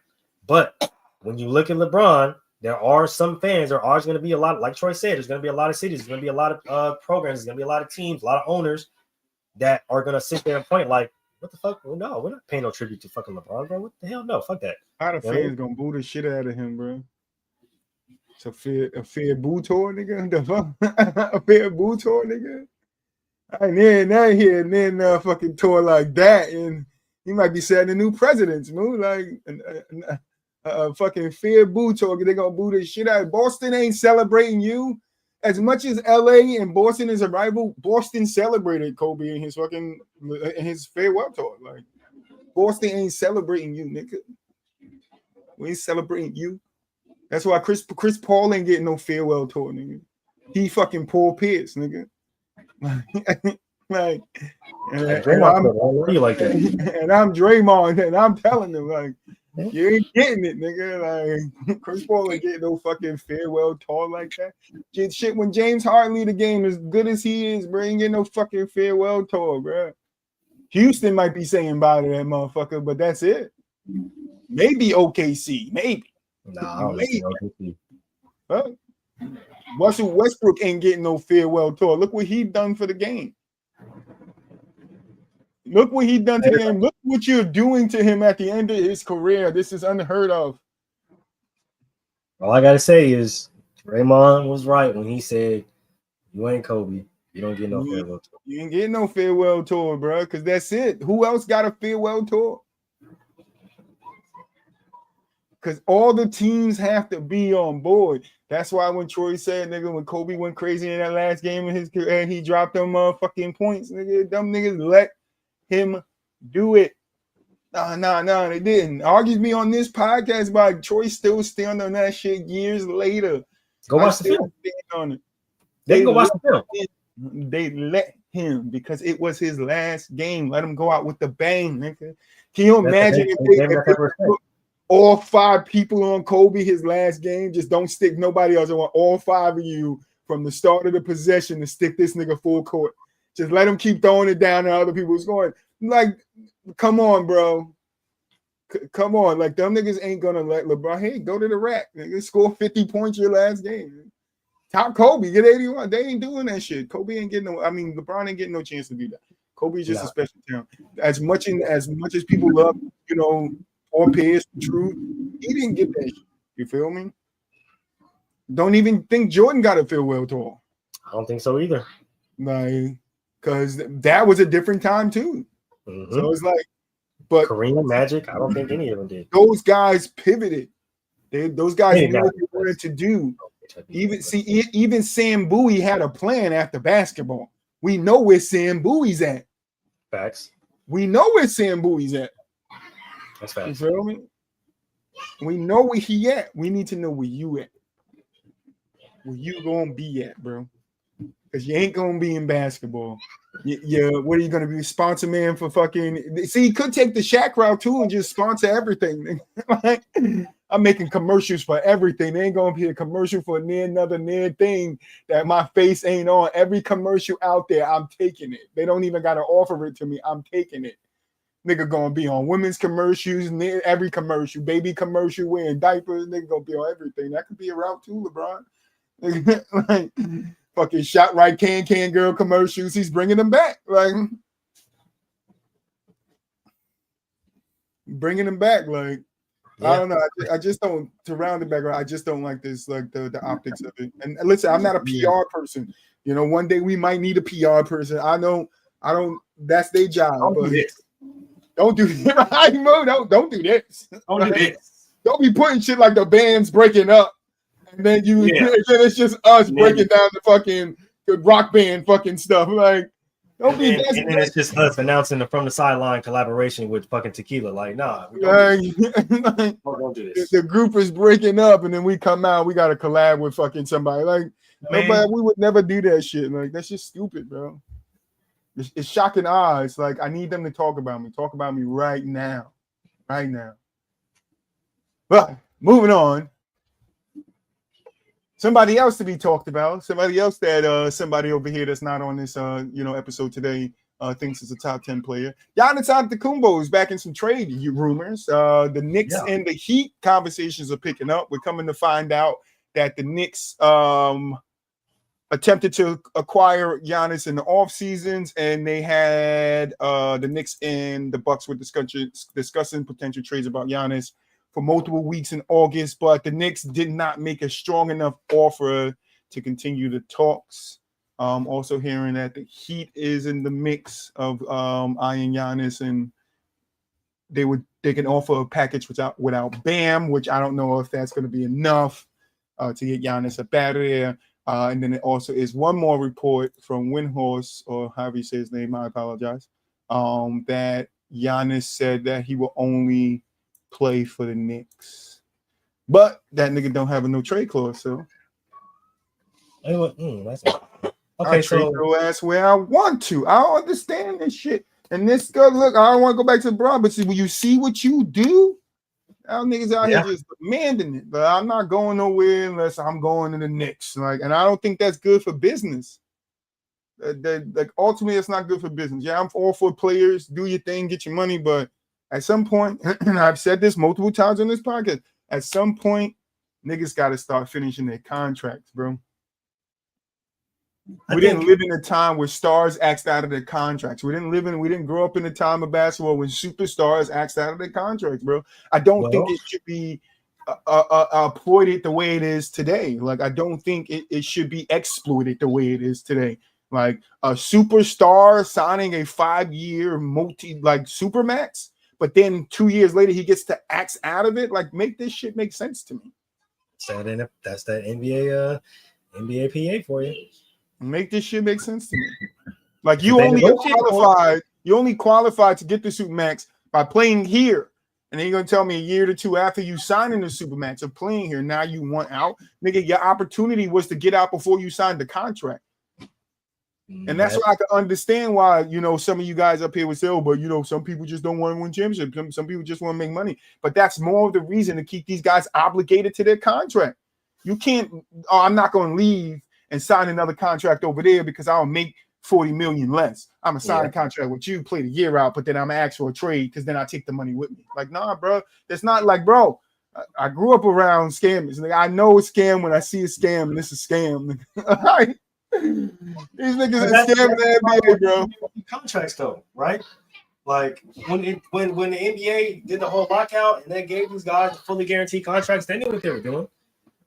But when you look at LeBron, there are some fans. There are going to be a lot, like Troy said, there's going to be a lot of cities. There's going to be a lot of programs. There's going to be a lot of teams, a lot of owners that are going to sit there and point like, what the fuck? Well, no, we're not paying no tribute to fucking LeBron, bro. What the hell? No, fuck that. A lot of fans going to boo the shit out of him, bro. It's a fair boo tour, nigga. The fuck? A fair boo tour, nigga. And then fucking tour like that, and he might be setting a new precedence, move like fucking fair boo tour. They're gonna boo the shit out. Boston ain't celebrating you as much as LA and Boston is a rival. Boston celebrated Kobe in his fucking farewell tour. Like Boston ain't celebrating you, nigga. We ain't celebrating you. That's why Chris Paul ain't getting no farewell tour, nigga. He fucking Paul Pierce, nigga. like, and I'm Draymond, and I'm telling them like, you ain't getting it, nigga. Like, Chris Paul ain't getting no fucking farewell tour like that. Shit, when James Harden lead the game as good as he is, bro, ain't getting no fucking farewell tour, bro. Houston might be saying bye to that motherfucker, but that's it. Maybe OKC, maybe. Nah, maybe. Huh? Russell Westbrook ain't getting no farewell tour. Look what he done for the game. Look what he done to the game. Look what you're doing to him at the end of his career. This is unheard of. All I gotta say is Raymond was right when he said, "You ain't Kobe. You don't get no farewell tour. You ain't getting no farewell tour, bro. Because that's it. Who else got a farewell tour? Because all the teams have to be on board. That's why when Troy said, nigga, when Kobe went crazy in that last game in his career and he dropped them fucking points, nigga, them niggas let him do it. Nah, they didn't. Argues me on this podcast about Troy still stand on that shit years later. Go watch the film. On it. They can go watch the film. They let him because it was his last game. Let him go out with the bang, nigga. Can you imagine if all five people on Kobe his last game? Just don't stick nobody else. I want all five of you from the start of the possession to stick this nigga full court. Just let him keep throwing it down and other people's going. Like, come on, bro. Come on. Like, them niggas ain't gonna let LeBron, hey, go to the rack. Nigga, score 50 points your last game. Top Kobe, get 81. They ain't doing that shit. Kobe ain't getting LeBron ain't getting no chance to do that. Kobe's just a special talent. As much as people love, Paul Pierce, Truth, he didn't get that shit. You feel me? Don't even think Jordan got a farewell tour. I don't think so either. Like, because that was a different time too. Mm-hmm. So it's like, but Kareem, Magic, I don't think any of them did. Those guys pivoted. Those guys knew what they wanted to do. Even Sam Bowie had a plan after basketball. We know where Sam Bowie's at. Facts. We know where Sam Bowie's at. That's facts. You feel me? We know where he at. We need to know where you at. Where you gonna be at, bro? Because you ain't gonna be in basketball. What are you gonna be? Sponsor man for fucking? See, he could take the Shaq route too and just sponsor everything. Like, I'm making commercials for everything. There ain't gonna be a commercial for another thing that my face ain't on. Every commercial out there, I'm taking it. They don't even gotta offer it to me. I'm taking it. Nigga gonna be on women's commercials, every commercial, baby commercial, wearing diapers. Nigga gonna be on everything. That could be a route too, LeBron. Like fucking shot right can girl commercials. He's bringing them back. Like bringing them back. Like yeah. I don't know. I just don't, to round it back. I just don't like this, like the optics of it. And listen, I'm not a PR person. You know, one day we might need a PR person. I don't. That's their job. Don't do this. Don't do this. Don't do this. Don't do this. Don't be putting shit like the band's breaking up, and then then it's just us breaking down the rock band fucking stuff. Like, don't be. And then it's just us announcing from the sideline collaboration with fucking tequila. Like, nah, we don't do this. The group is breaking up, and then we come out. We got to collab with fucking somebody. Like, nobody. We would never do that shit. Like, that's just stupid, bro. It's shocking odds. Like, I need them to talk about me. Talk about me right now. Right now. But moving on. Somebody else to be talked about. Somebody else that somebody over here that's not on this episode today thinks is a top 10 player. Giannis Antetokounmpo is back in some trade rumors. The Knicks and the Heat conversations are picking up. We're coming to find out that the Knicks attempted to acquire Giannis in the off seasons, and they had the Knicks and the Bucks were discussing potential trades about Giannis for multiple weeks in August, but the Knicks did not make a strong enough offer to continue the talks. Also hearing that the Heat is in the mix of eyeing Giannis, and they can offer a package without Bam, which I don't know if that's going to be enough to get Giannis up out of there. And then it also is one more report from Windhorse, or however you say his name, I apologize, that Giannis said that he will only play for the Knicks. But that nigga don't have a no trade clause, so. That's okay, so that's where I want to. I don't understand this shit. And this girl, look, I don't want to go back to the Bron, but see, when you see what you do, y'all niggas out here just demanding it, but I'm not going nowhere unless I'm going to the Knicks. Like, and I don't think that's good for business. Like, ultimately, it's not good for business. Yeah, I'm all for players. Do your thing, get your money, but at some point, and I've said this multiple times on this podcast, at some point, niggas got to start finishing their contracts, bro. We didn't live in a time where stars axed out of their contracts. We didn't grow up in a time of basketball when superstars axed out of their contracts, bro. I don't think it should be exploited the way it is today. Like, I don't think it should be exploited the way it is today. Like, a superstar signing a 5-year supermax, but then 2 years later he gets to axe out of it. Like, make this shit make sense to me. That's that NBA PA for you. Make this shit make sense to me. Like, you only qualified to get the Supermax by playing here. And then you're gonna tell me a year or two after you signing the Supermax of playing here, now you want out. Nigga, your opportunity was to get out before you signed the contract. And that's why I can understand why, some of you guys up here would say, but some people just don't want to win championships. Some people just want to make money. But that's more of the reason to keep these guys obligated to their contract. You can't, I'm not going to leave and sign another contract over there because I'll make $40 million less. I'm gonna sign a contract with you, play the year out, but then I'm gonna ask for a trade because then I take the money with me. Like, nah, bro, that's not like, bro. I grew up around scammers. Like, I know a scam when I see a scam, and it's a scam. Right? These niggas are scamming the NBA, bro. Contracts though, right? Like when the NBA did the whole lockout and they gave these guys fully guaranteed contracts, they knew what they were doing,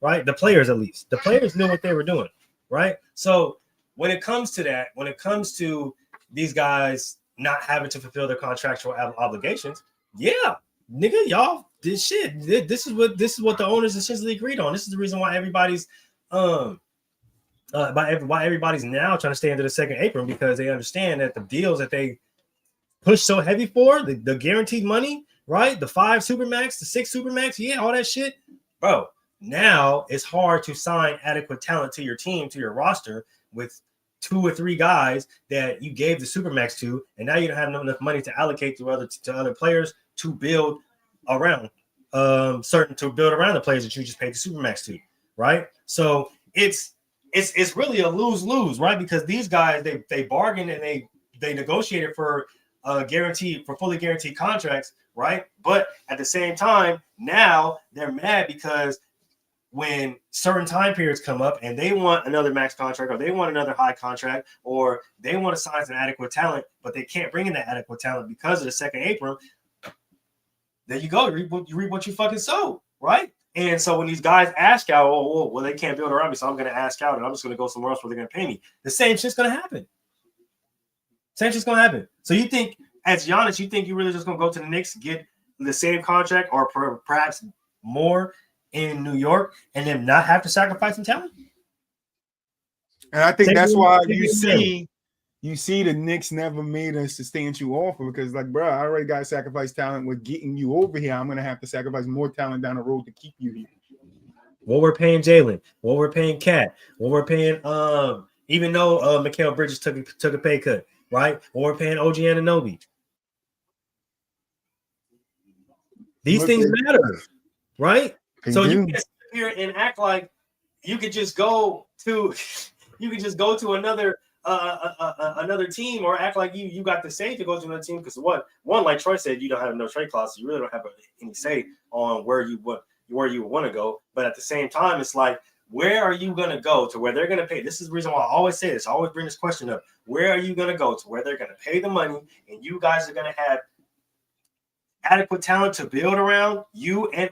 right? The players, at least, the players knew what they were doing. Right. So when it comes to that, when it comes to these guys not having to fulfill their contractual obligations, nigga, y'all did shit. This is what the owners essentially agreed on. This is the reason why everybody's why everybody's now trying to stay under the second apron, because they understand that the deals that they push so heavy for, the guaranteed money, right? The 5 Supermax, the 6 Supermax, all that shit, bro. Now it's hard to sign adequate talent to your team, to your roster, with 2 or 3 guys that you gave the Supermax to, and now you don't have enough money to allocate to other players to build around certain to build around the players that you just paid the supermax to, right? So it's really a lose-lose, right? Because these guys they bargained and they negotiated for fully guaranteed contracts, right? But at the same time, now they're mad because when certain time periods come up and they want another max contract or they want another high contract or they want to sign some adequate talent, but they can't bring in that adequate talent because of the second apron, there you go. You reap what you fucking sow, right? And so when these guys ask out, well, they can't build around me, so I'm going to ask out and I'm just going to go somewhere else where they're going to pay me. The same shit's going to happen. Same shit's going to happen. So you think, as Giannis, you think you're really just going to go to the Knicks, get the same contract or perhaps more in New York and then not have to sacrifice some talent? And I think that's why you see the Knicks never made a substantial offer because, like, bro, I already got to sacrifice talent with getting you over here. I'm going to have to sacrifice more talent down the road to keep you here. What we're paying Jalen, what we're paying Cat, what we're paying, even though Mikal Bridges took a pay cut, right? What we're paying OG Anunoby. These things matter, right? So you can sit here and act like you could just go to another another team or act like you got the say to go to another team because one, like Troy said, you don't have no trade clause, so you really don't have any say on where you want to go. But at the same time, it's like, where are you going to go to where they're going to pay? This is the reason why I always say this. I always bring this question up. Where are you going to go to where they're going to pay the money and you guys are going to have adequate talent to build around you and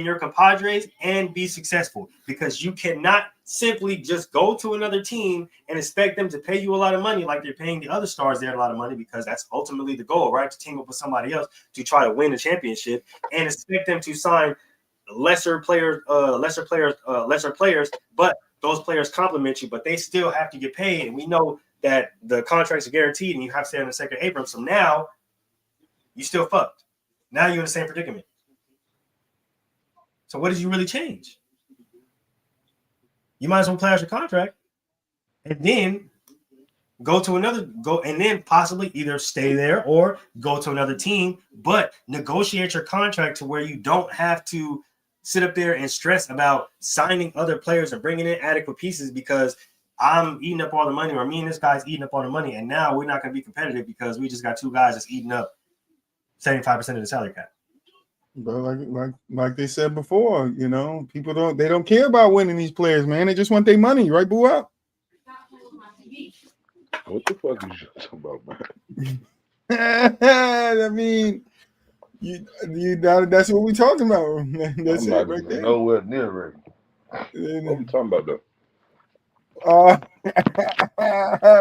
your compadres and be successful? Because you cannot simply just go to another team and expect them to pay you a lot of money like they're paying the other stars there a lot of money, because that's ultimately the goal, right? To team up with somebody else to try to win the championship and expect them to sign lesser players, but those players complement you, but they still have to get paid. And we know that the contracts are guaranteed and you have to stay on the second apron. So now you still fucked. Now you're in the same predicament. So what did you really change? You might as well play out your contract and then and then possibly either stay there or go to another team, but negotiate your contract to where you don't have to sit up there and stress about signing other players and bringing in adequate pieces because I'm eating up all the money, or me and this guy's eating up all the money, and now we're not going to be competitive because we just got two guys that's eating up 75% of the salary cap. But like they said before, you know, people don't care about winning these players, man. They just want their money, right, boo up? What the fuck is you talking about, man? I mean, that's what we talking about. That's I'm it right there. Nowhere near ready. What we talking about though?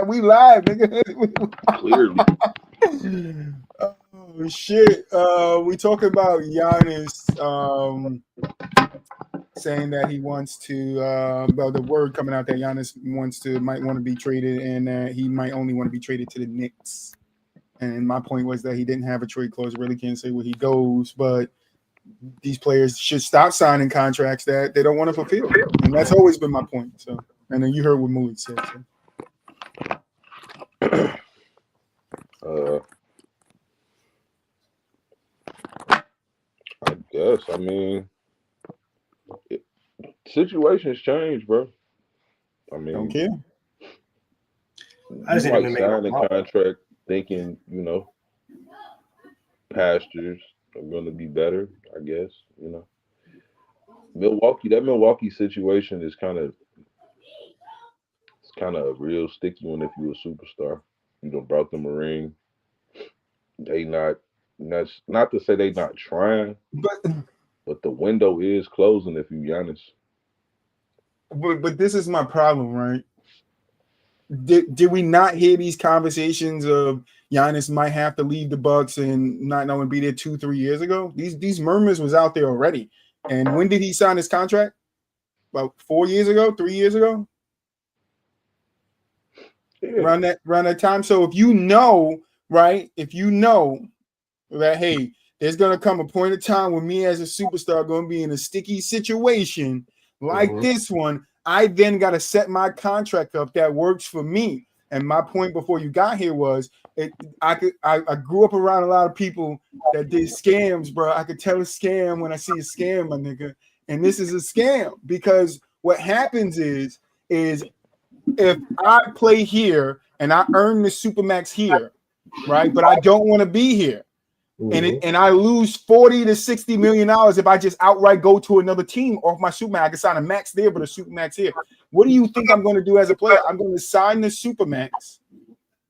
We live, nigga. Clearly. Oh shit. We talking about Giannis saying that he wants to well, the word coming out that Giannis might want to be traded and that he might only want to be traded to the Knicks. And my point was that he didn't have a trade clause, really can't say where he goes, but these players should stop signing contracts that they don't want to fulfill. And that's always been my point. So, and then you heard what Moody said. So. I guess. I mean, situations change, bro. I mean, don't care. You might sign a contract thinking, you know, pastures are going to be better, I guess, you know. That Milwaukee situation is kind of a real sticky one if you're a superstar. You done brought them a ring. That's not to say they not trying, but the window is closing if you Giannis. But this is my problem, right? Did we not hear these conversations of Giannis might have to leave the Bucks and not know and be there 2-3 years ago? These murmurs was out there already. And when did he sign his contract? About 4 years ago, 3 years ago? Yeah. Around that time. So if you know, right? If you know that, hey, there's gonna come a point of time when me as a superstar gonna be in a sticky situation like this one, I then gotta set my contract up that works for me. And my point before you got here was, I grew up around a lot of people that did scams, bro. I could tell a scam when I see a scam, my nigga. And this is a scam because what happens is if I play here and I earn the Supermax here, right? But I don't want to be here. And I lose $40 to $60 million if I just outright go to another team off my Supermax. I can sign a max there, but a Supermax here. What do you think I'm going to do as a player? I'm going to sign the Supermax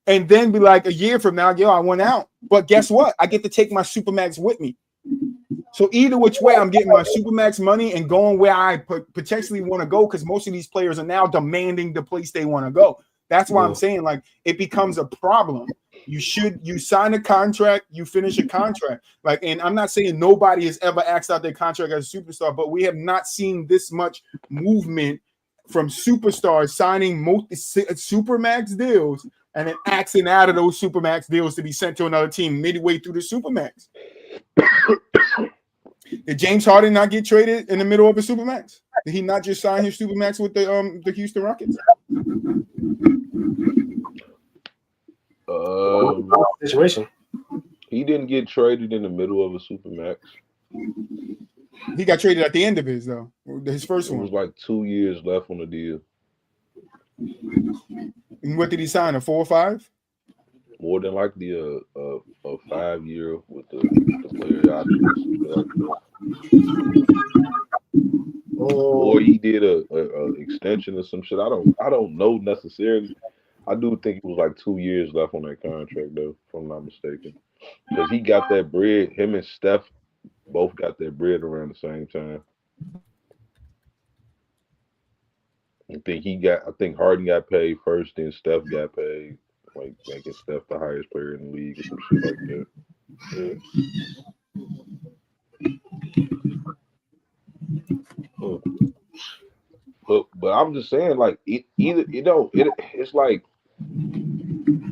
and then be like a year from now, yo, I went out. But guess what? I get to take my Supermax with me. So either which way, I'm getting my Supermax money and going where I potentially want to go, because most of these players are now demanding the place they want to go. That's why I'm saying, like, it becomes a problem. You sign a contract, you finish a contract. Like, and I'm not saying nobody has ever axed out their contract as a superstar, but we have not seen this much movement from superstars signing Supermax deals and then axing out of those Supermax deals to be sent to another team midway through the Supermax. Did James Harden not get traded in the middle of a Supermax? Did he not just sign his Supermax with the Houston Rockets? Situation. He didn't get traded in the middle of a Supermax. He got traded at the end of his first one. It was like 2 years left on the deal. And what did he sign? A 4 or 5? More than likely a 5-year with the player options. Or he did a extension or some shit. I don't know necessarily. I do think it was like 2 years left on that contract, though, if I'm not mistaken. Because he got that bread. Him and Steph both got that bread around the same time. I think Harden got paid first, then Steph got paid, like making Steph the highest player in the league or some shit like that. Yeah. But I'm just saying, like, it's like,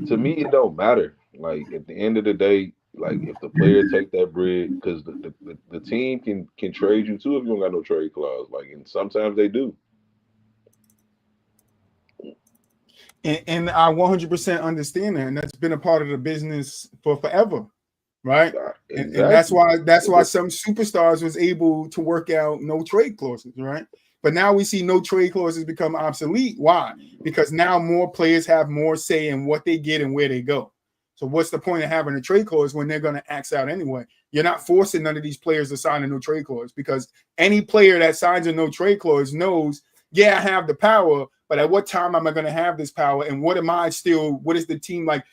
to me, it don't matter. Like, at the end of the day, like, if the player take that bread, because the team can trade you too if you don't got no trade clause. Like, and sometimes they do. And I 100% understand that, and that's been a part of the business for forever, right? Exactly. And that's why some superstars was able to work out no trade clauses, right? But now we see no trade clauses become obsolete. Why? Because now more players have more say in what they get and where they go. So what's the point of having a trade clause when they're going to axe out anyway? You're not forcing none of these players to sign a no trade clause, because any player that signs a no trade clause knows, yeah, I have the power, but at what time am I going to have this power? And what is the team like?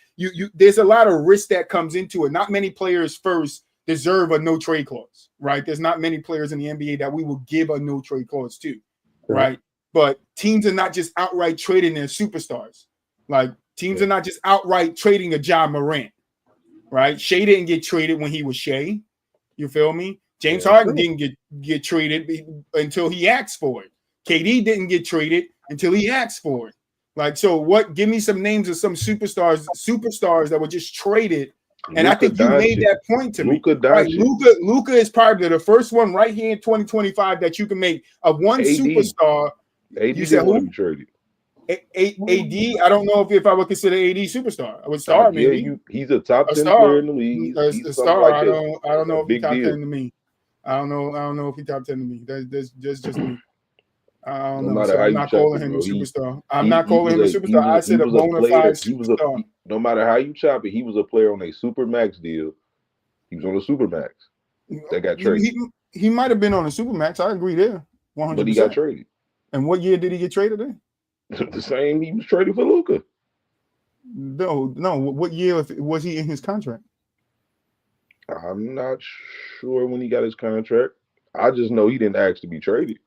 There's a lot of risk that comes into it. Not many players first deserve a no trade clause, right? There's not many players in the NBA that we will give a no trade clause to, right? But teams are not just outright trading their superstars. Like, teams are not just outright trading a Ja Morant, right? Shea didn't get traded when he was Shea. You feel me? James Harden didn't get traded until he asked for it. KD didn't get traded until he asked for it. Like, so what? Give me some names of some superstars that were just traded. And I think you made that point to me. Right, Luka is probably the first one right here in 2025 that you can make of one superstar. AD you said who? Traded. AD, I don't know if I would consider AD superstar. I would star maybe. Yeah, he's a top 10 player in the league. He's a star. Like I don't know if he's top 10 to me. I don't know if he's top 10 to me. That's just me. I don't know. So I'm not calling him a superstar. I'm not calling him a superstar. I said a bona fide superstar. No matter how you chop it, he was a player on a Supermax deal. He was on a Supermax. That got traded. He might have been on a Supermax. I agree there. 100%. But he got traded. And what year did he get traded in? The same he was traded for Luka. No. What year was he in his contract? I'm not sure when he got his contract. I just know he didn't ask to be traded.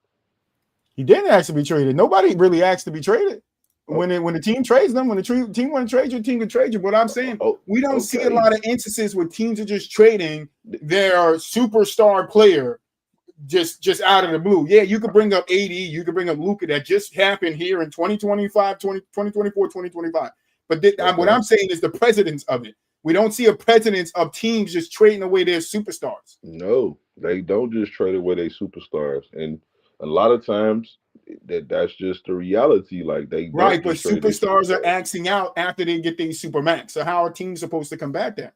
He didn't ask to be traded. Nobody really asked to be traded. When the team trades them, when the team want to trade you, the team can trade you. But I'm saying we don't see a lot of instances where teams are just trading their superstar player just out of the blue. Yeah, you could bring up AD, you could bring up Luka. That just happened here in 2024, 2025. But what I'm saying is the precedence of it. We don't see a precedence of teams just trading away their superstars. No, they don't just trade away their superstars. And a lot of times that's just the reality. Like they Right, but just trade their superstars are axing out after they get their supermax. So how are teams supposed to combat that?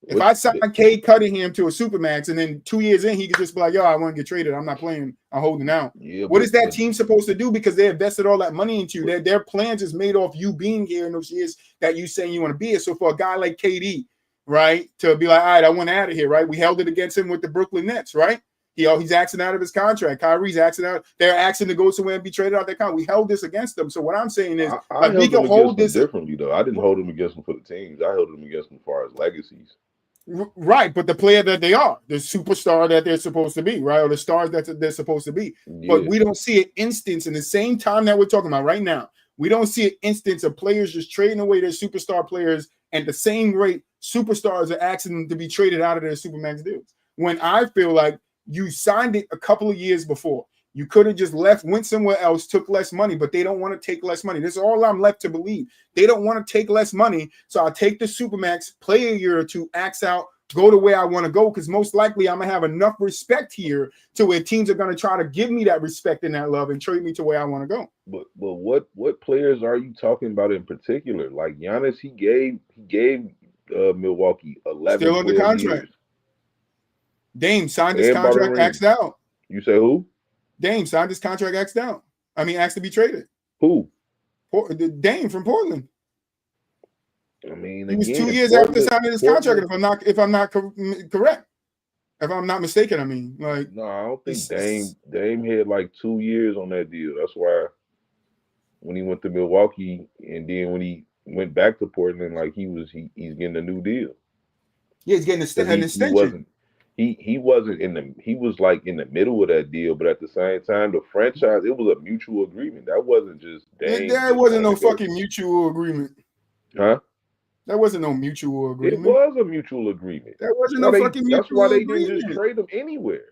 If What I sign Cade Cunningham to a supermax and then 2 years in he could just be like, yo, I want to get traded. I'm not playing. I'm holding out. Yeah, What is that team supposed to do? Because they invested all that money into you. Their plans is made off you being here in those years that you saying you want to be here. So for a guy like KD, right, to be like, all right, I want out of here, right? We held it against him with the Brooklyn Nets, right? He's axing out of his contract. Kyrie's axing out. They're axing to go somewhere and be traded out their contract. We held this against them. So what I'm saying is, I we can hold this differently though. I didn't hold them against them for the teams. I held them against them as far as legacies. Right, but the player that they are, the superstar that they're supposed to be, right, or the stars that they're supposed to be. Yeah. But we don't see an instance in the same time that we're talking about right now. We don't see an instance of players just trading away their superstar players at the same rate superstars are asking them to be traded out of their supermax deals. When I feel like you signed it a couple of years before. You could have just went somewhere else, took less money, but they don't want to take less money. This is all I'm left to believe. They don't want to take less money, so I'll take the supermax, play a year or two, axe out, go to where I want to go, because most likely I'm going to have enough respect here to where teams are going to try to give me that respect and that love and trade me to where I want to go. But what players are you talking about in particular? Like Giannis, he gave Milwaukee 11 still under contract. Years. Dame signed his contract, axed out. You say who? Dame signed his contract, axed out. I mean, asked to be traded. Who? Dame from Portland. I mean, he was 2 years after signing his contract. If I'm not correct, if I'm not mistaken, I mean, like no, I don't think Dame had like 2 years on that deal. That's why when he went to Milwaukee and then when he went back to Portland, like he's getting a new deal. Yeah, he's getting an extension. He was like in the middle of that deal, but at the same time, the franchise, it was a mutual agreement. That wasn't just Dame. There wasn't no fucking mutual agreement. Huh? There wasn't no mutual agreement. It was a mutual agreement. There wasn't no fucking mutual agreement. That's why they didn't just trade him anywhere.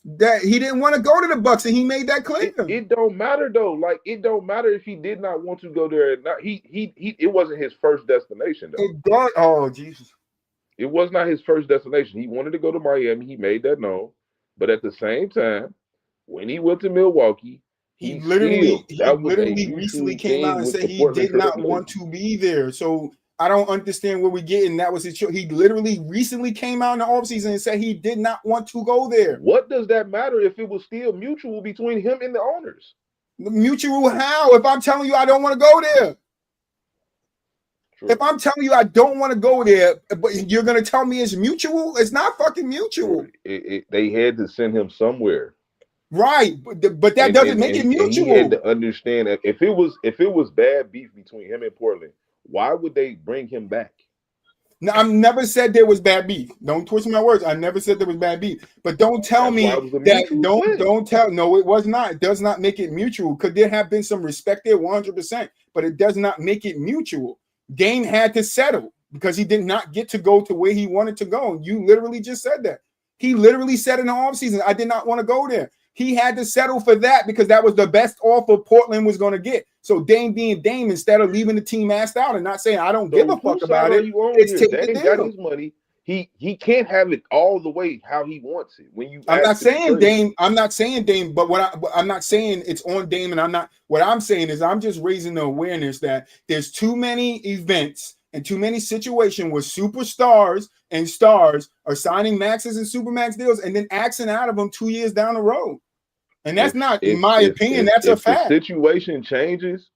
That he didn't want to go to the Bucks, and he made that claim. It don't matter though. Like it don't matter if he did not want to go there or not. It wasn't his first destination though. Oh Jesus. It was not his first destination. He wanted to go to Miami. He made that known. But at the same time, when he went to Milwaukee, he literally recently came out and said he did not want to be there. So I don't understand where we're getting. That was his show. He literally recently came out in the offseason and said he did not want to go there. What does that matter if it was still mutual between him and the owners? Mutual how? If I'm telling you I don't want to go there. If I'm telling you I don't want to go there, but you're going to tell me it's mutual, it's not fucking mutual. They had to send him somewhere. Right, but that doesn't make it mutual. He had to understand that if it was bad beef between him and Portland, why would they bring him back? No, I never said there was bad beef. Don't twist my words. I never said there was bad beef. But don't tell me that. Don't tell. No, it was not. It does not make it mutual. Could there have been some respect there? 100%. But it does not make it mutual. Dame had to settle because he did not get to go to where he wanted to go. You literally just said that. He literally said in the offseason, I did not want to go there. He had to settle for that because that was the best offer Portland was going to get. So Dame being Dame, instead of leaving the team asked out and not saying, I don't give a fuck about it. Dame got his money. He can't have it all the way how he wants it. I'm not saying Dame, but I'm not saying it's on Dame, and what I'm saying is I'm just raising the awareness that there's too many events and too many situations where superstars and stars are signing maxes and supermax deals and then axing out of them 2 years down the road. And that's not, in my opinion, that's a fact. The situation changes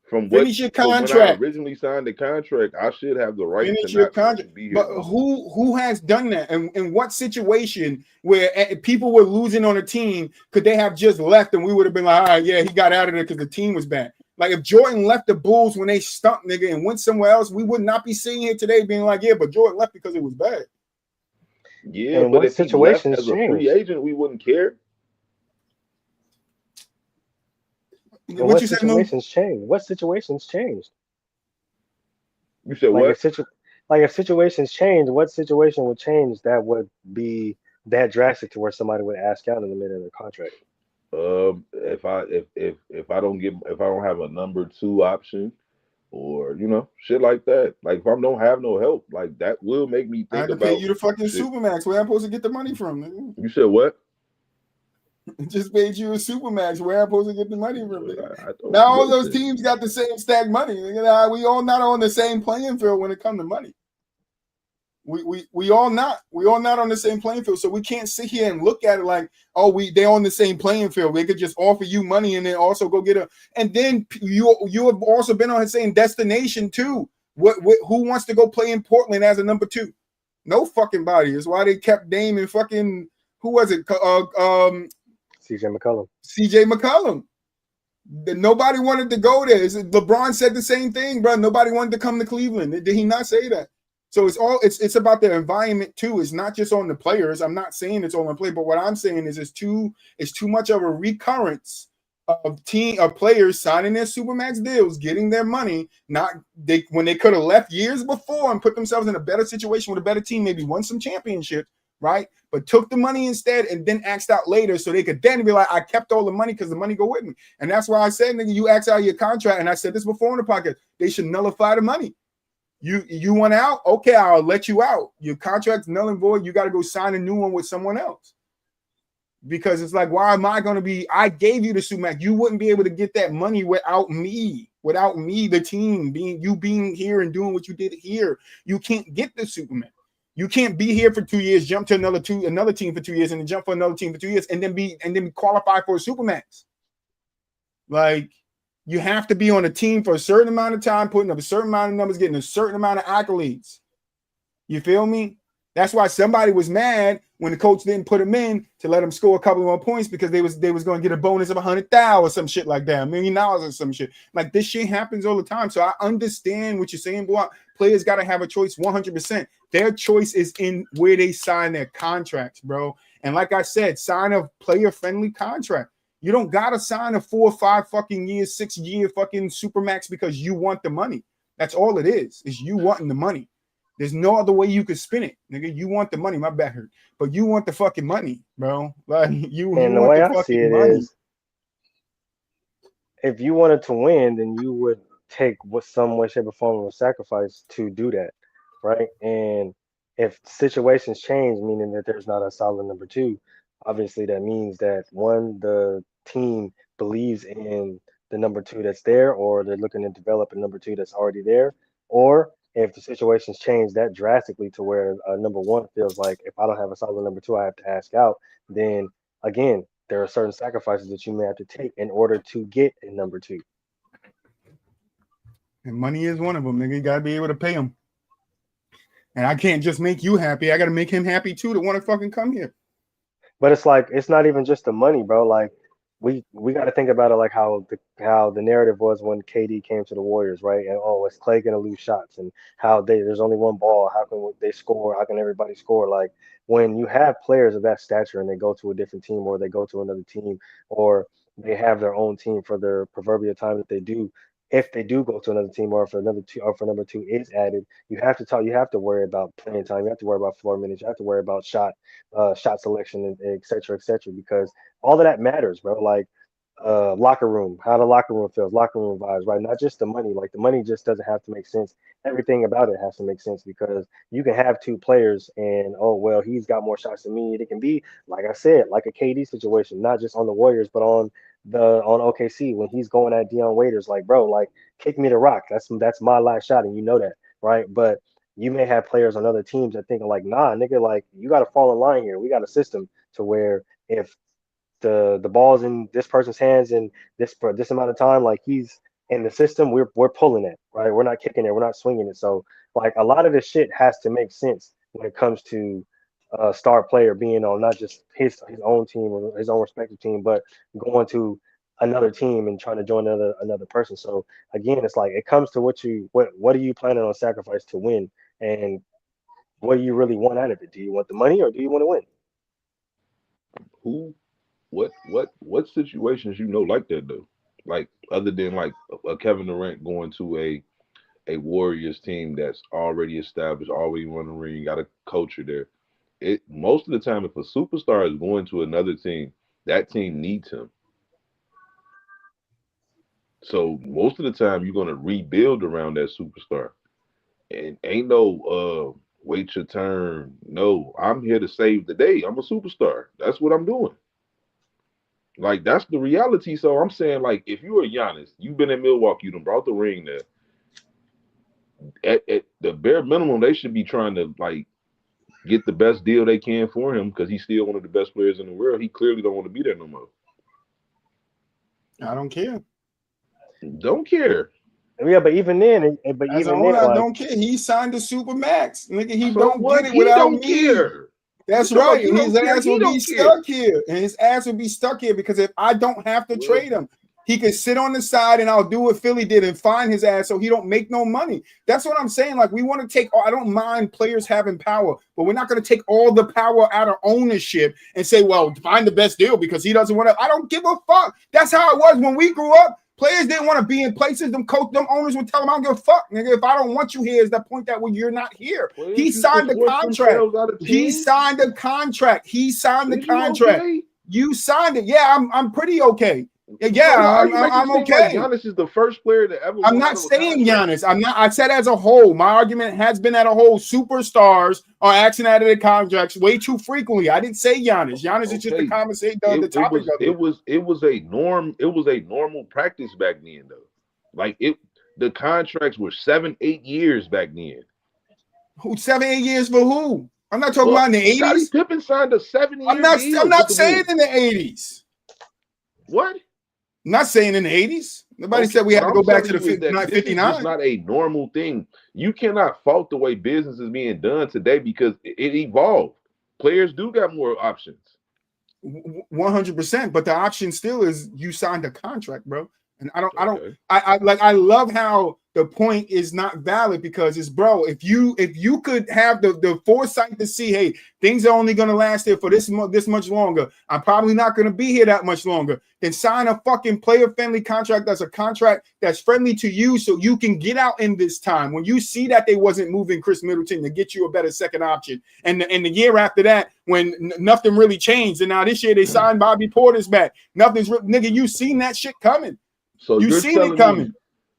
from finish your contract. When I originally signed the contract, I should have the right finish your contract. But who has done that? And in what situation where people were losing on a team could they have just left and we would have been like, all right, yeah, he got out of there because the team was bad. Like if Jordan left the Bulls when they stunk, nigga, and went somewhere else, we would not be sitting here today being like, yeah, but Jordan left because it was bad. Yeah, but if he left as a free agent, we wouldn't care. What situations changed? What situations changed? You said what? If situations change, what situation would change that would be that drastic to where somebody would ask out in the middle of their contract? If I don't have a number 2 option, or shit like that. Like if I don't have no help, like that will make me think about. I have to pay you the fucking supermax. Where I'm supposed to get the money from? Nigga? You said what? Just paid you a supermax. Where am I supposed to get the money from? I Now all those listen. teams got the same stack money. We all not on the same playing field when it comes to money. We all not on the same playing field. So we can't sit here and look at it like, oh, they're on the same playing field. They could just offer you money and then also go get and then you have also been on the same destination too. Who wants to go play in Portland as a number 2? No fucking body. That's why they kept Dame and fucking who was it? CJ McCollum. CJ McCollum. Nobody wanted to go there. LeBron said the same thing, bro. Nobody wanted to come to Cleveland. Did he not say that? So it's about the environment too. It's not just on the players. I'm not saying it's all on play, but what I'm saying is it's too much of a recurrence of players signing their supermax deals, getting their money, when they could have left years before and put themselves in a better situation with a better team, maybe won some championships, right? But took the money instead and then axed out later so they could then be like, I kept all the money because the money go with me. And that's why I said, nigga, you ax out your contract, and I said this before in the podcast, they should nullify the money. You want out? Okay, I'll let you out. Your contract's null and void. You got to go sign a new one with someone else. Because it's like, why am I going to be? I gave you the supermax. You wouldn't be able to get that money without me. Without me, the team being here and doing what you did here. You can't get the supermax. You can't be here for 2 years, jump to another team for 2 years, and then jump for another team for 2 years, and then be qualified for a supermax. Like, you have to be on a team for a certain amount of time, putting up a certain amount of numbers, getting a certain amount of accolades. You feel me? That's why somebody was mad when the coach didn't put him in to let him score a couple more points because they was going to get a bonus of $100,000 or some shit like that, $1 million or some shit. Like, this shit happens all the time. So I understand what you're saying, boy. Players got to have a choice 100%. Their choice is in where they sign their contracts, bro. And like I said, sign a player-friendly contract. You don't gotta sign a 4 or 5 fucking years, 6 year fucking supermax because you want the money. That's all it is you wanting the money. There's no other way you could spin it, nigga. You want the money. My back hurt, but you want the fucking money, bro. Like you. And the way I see it is, if you wanted to win, then you would take some way, shape, or form of a sacrifice to do that, right? And if situations change, meaning that there's not a solid number 2, obviously that means that the team believes in the number 2 that's there, or they're looking to develop a number 2 that's already there, or if the situations change that drastically to where number 1 feels like if I don't have a solid number 2, I have to ask out, then again, there are certain sacrifices that you may have to take in order to get a number 2. And money is one of them, nigga. You gotta be able to pay him. And I can't just make you happy. I gotta make him happy too to want to fucking come here. But it's like it's not even just the money, bro. Like we got to think about it like how the narrative was when KD came to the Warriors, right? And it's Clay gonna lose shots, and how there's only one ball. How can they score? How can everybody score? Like when you have players of that stature and they go to a different team, or they go to another team, or they have their own team for their proverbial time that they do. If they do go to another team, or if another 2 or for number 2 is added, you have to worry about playing time. You have to worry about floor minutes. You have to worry about shot selection, and et cetera, because all of that matters, bro. Like locker room, how the locker room feels, locker room vibes, right? Not just the money. Like the money just doesn't have to make sense. Everything about it has to make sense, because you can have 2 players and he's got more shots than me. It can be, like I said, like a KD situation, not just on the Warriors, but on OKC when he's going at Dion Waiters, like, bro, like kick me the rock. That's my last shot, and you know that, right? But you may have players on other teams that think like, nah, nigga, like you got to fall in line here. We got a system to where if the ball's in this person's hands and for this amount of time, like he's in the system, we're pulling it, right? We're not kicking it, we're not swinging it. So like a lot of this shit has to make sense when it comes to a star player being on not just his own team or his own respective team, but going to another team and trying to join another person. So again, it's like it comes to what are you planning on sacrifice to win, and what do you really want out of it? Do you want the money, or do you want to win? Who, what situations like that though? Like other than like a Kevin Durant going to a Warriors team that's already established, already won the ring, got a culture there. It most of the time, if a superstar is going to another team, that team needs him. So most of the time, you're gonna rebuild around that superstar, and ain't no wait your turn. No, I'm here to save the day. I'm a superstar. That's what I'm doing. Like that's the reality. So I'm saying, like, if you're a Giannis, you've been in Milwaukee, you done brought the ring there. At the bare minimum, they should be trying to like get the best deal they can for him because he's still one of the best players in the world. He clearly don't want to be there no more. I don't care. Don't care. Yeah, but even then, As an owner, I don't care. He signed the super max. Nigga, he So don't what? get it He without don't me. care. That's You talking right. about you And his don't care, ass he will be don't stuck here. And his ass will be stuck here because if I don't have to trade him, he could sit on the side and I'll do what Philly did and find his ass so he don't make no money. That's what I'm saying. Like, we want to take, I don't mind players having power, but we're not going to take all the power out of ownership and say, well, find the best deal because he doesn't want to. I don't give a fuck. That's how it was when we grew up. Players didn't want to be in places. Them owners would tell them, I don't give a fuck, nigga. If I don't want you here, is the point that when you're not here. He signed the contract. He signed the contract. He signed the contract. You signed it. Yeah, I'm pretty okay. Yeah, I'm okay. Like Giannis is the first player to ever. I'm not saying Giannis. I'm not. I said as a whole. My argument has been at a whole. Superstars are acting out of their contracts way too frequently. I didn't say Giannis. Giannis is just the conversation. The topic of it. It was a norm. It was a normal practice back then, though. Like the contracts were 7-8 years back then. Who 7-8 years for who? I'm not talking about in the 80s. Scottie Pippen signed a 7-year deal. I'm not saying in the 80s. What? I'm not saying in the 80s. Nobody said we had to go back to the 59. It's not a normal thing. You cannot fault the way business is being done today because it evolved. Players do got more options. 100%, but the option still is you signed a contract, bro. And I love how the point is not valid because it's, bro, if you could have the foresight to see, hey, things are only going to last here for this much longer. I'm probably not going to be here that much longer. Then sign a fucking player-friendly contract that's a contract that's friendly to you so you can get out in this time. When you see that they wasn't moving Chris Middleton to get you a better second option. And the year after that, when nothing really changed, and now this year they signed Bobby Portis back. Nigga, you seen that shit coming. So you seen it coming.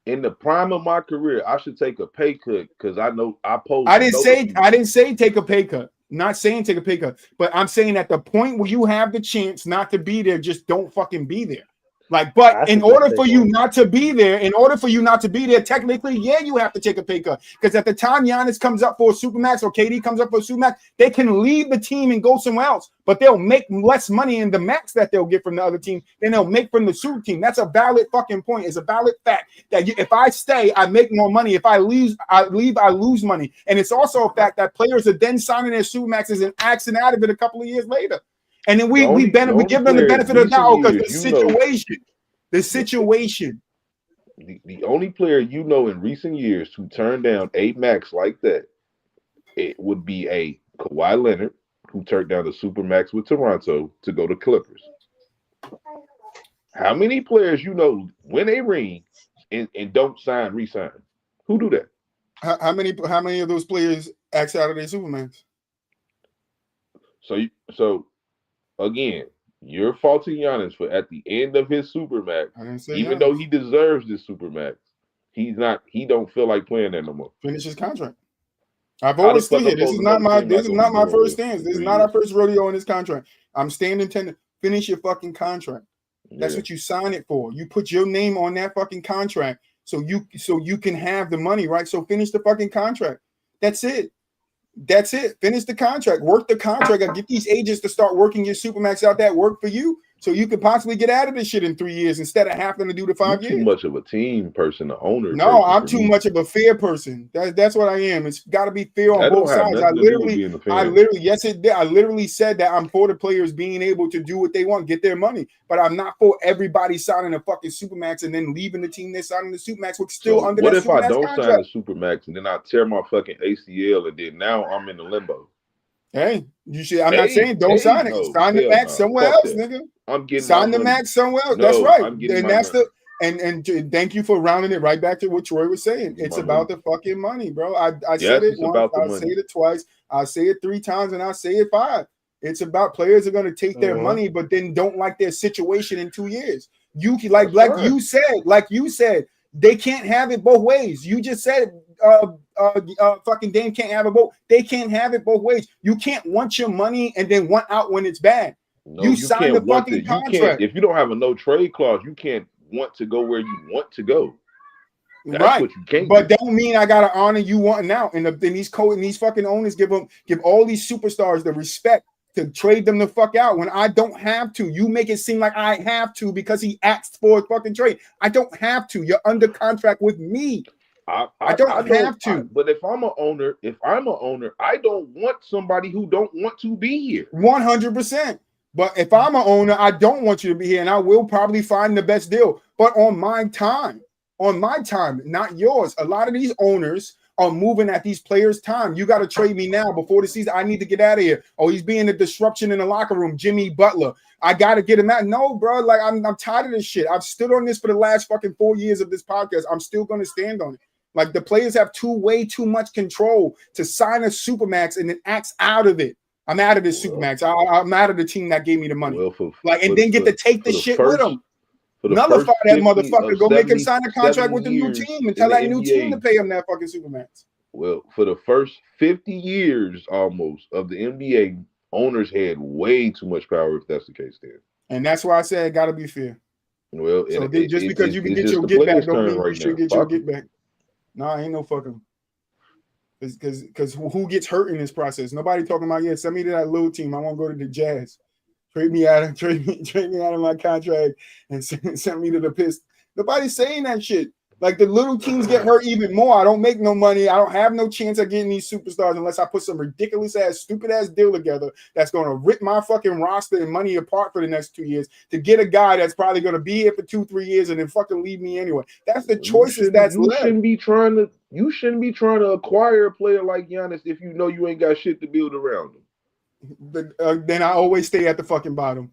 In the prime of my career, I should take a pay cut because I know I posed. I didn't say take a pay cut. I'm not saying take a pay cut, but I'm saying at the point where you have the chance not to be there, just don't fucking be there. Like, but in order for you not to be there, technically, yeah, you have to take a pay cut. Because at the time Giannis comes up for a supermax or KD comes up for a supermax, they can leave the team and go somewhere else, but they'll make less money in the max that they'll get from the other team than they'll make from the super team. That's a valid fucking point. It's a valid fact that if I stay, I make more money. If I leave, I lose money. And it's also a fact that players are then signing their supermaxes and axing out of it a couple of years later. And then we give them the benefit of the doubt because the situation. The only player you know in recent years who turned down a max like that, it would be a Kawhi Leonard who turned down the super max with Toronto to go to Clippers. How many players you know win a ring and don't re-sign? Who do that? How many of those players ax out of their supermax? So. Again, you're faulting Giannis for at the end of his supermax, even though he deserves this supermax, he don't feel like playing there no more. Finish his contract. I've always stated this is not my first stance. This is not our first rodeo in this contract. I'm standing to finish your fucking contract. That's what you sign it for. You put your name on that fucking contract so you can have the money, right? So finish the fucking contract. That's it. Finish the contract. Work the contract. And get these agents to start working your supermax out that work for you, so you could possibly get out of this shit in 3 years instead of having to do the 5 years. Too much of a team person, the owner. No, I'm too much of a fair person. That's what I am. It's got to be fair on both sides. I literally said that I'm for the players being able to do what they want, get their money, but I'm not for everybody signing a fucking supermax and then leaving the team they're signing the supermax with still under. What if I don't sign the supermax and then I tear my fucking ACL and then now I'm in the limbo? Hey, you should. I'm not saying don't sign it. Sign the max somewhere else, nigga. I'm getting sign the max somewhere else. That's right. And that's and thank you for rounding it right back to what Troy was saying. It's about the fucking money, bro. I said it once. I'll say it twice. I'll say it 3 times, and I'll say it 5. It's about players are going to take their money, but then don't like their situation in 2 years. You can like you said, they can't have it both ways. You just said fucking Dame can't have it both. They can't have it both ways. You can't want your money and then want out when it's bad. No, You you signed the can't want to. fucking You can't contract. if you don't have a no trade clause. You can't want to go where you want to go. That's Right. what you can't But do. don't mean I gotta honor you wanting out. And these fucking owners give all these superstars the respect to trade them the fuck out when I don't have to. You make it seem like I have to because he asked for a fucking trade. I don't have to. You're under contract with me. I don't have to. But if I'm an owner, I don't want somebody who don't want to be here. 100%. But if I'm an owner, I don't want you to be here, and I will probably find the best deal. But on my time, not yours. A lot of these owners are moving at these players' time. You got to trade me now before the season. I need to get out of here. Oh, he's being a disruption in the locker room. Jimmy Butler. I got to get him out. No, bro. Like I'm tired of this shit. I've stood on this for the last fucking 4 years of this podcast. I'm still going to stand on it. Like the players have way too much control to sign a supermax and then act out of it. I'm out of this supermax. I'm out of the team that gave me the money. Well, and then get to take the shit with them. Nullify that motherfucker. Go make him sign a contract with the new team and tell that new team to pay him that fucking supermax. Well, for the first 50 years almost of the NBA, owners had way too much power if that's the case then. And that's why I said it got to be fair. Well, so just because you can get your get back don't mean you should get your get back. Nah, ain't no fucking. Because who gets hurt in this process? Nobody talking about, yeah, send me to that little team. I want to go to the Jazz. Trade me out of my contract and send me to the Pistons. Nobody's saying that shit. Like the little teams get hurt even more. I don't make no money. I don't have no chance of getting these superstars unless I put some ridiculous ass, stupid ass deal together that's going to rip my fucking roster and money apart for the next 2 years to get a guy that's probably going to be here for 2-3 years and then fucking leave me anyway. That's the choices that's left. You shouldn't be trying to acquire a player like Giannis if you know you ain't got shit to build around him. Then I always stay at the fucking bottom.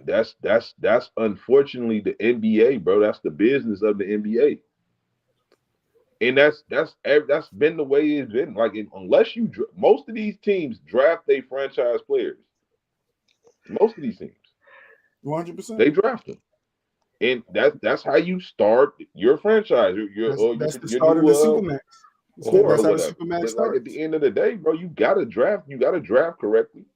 That's unfortunately the NBA, bro. That's the business of the NBA, and that's been the way it's been. Like unless most of these teams draft their franchise players. Most of these teams, 100%, they draft them, and that's how you start your franchise. That's the start of the supermax. That's how the supermax starts. Like at the end of the day, bro, you gotta draft correctly.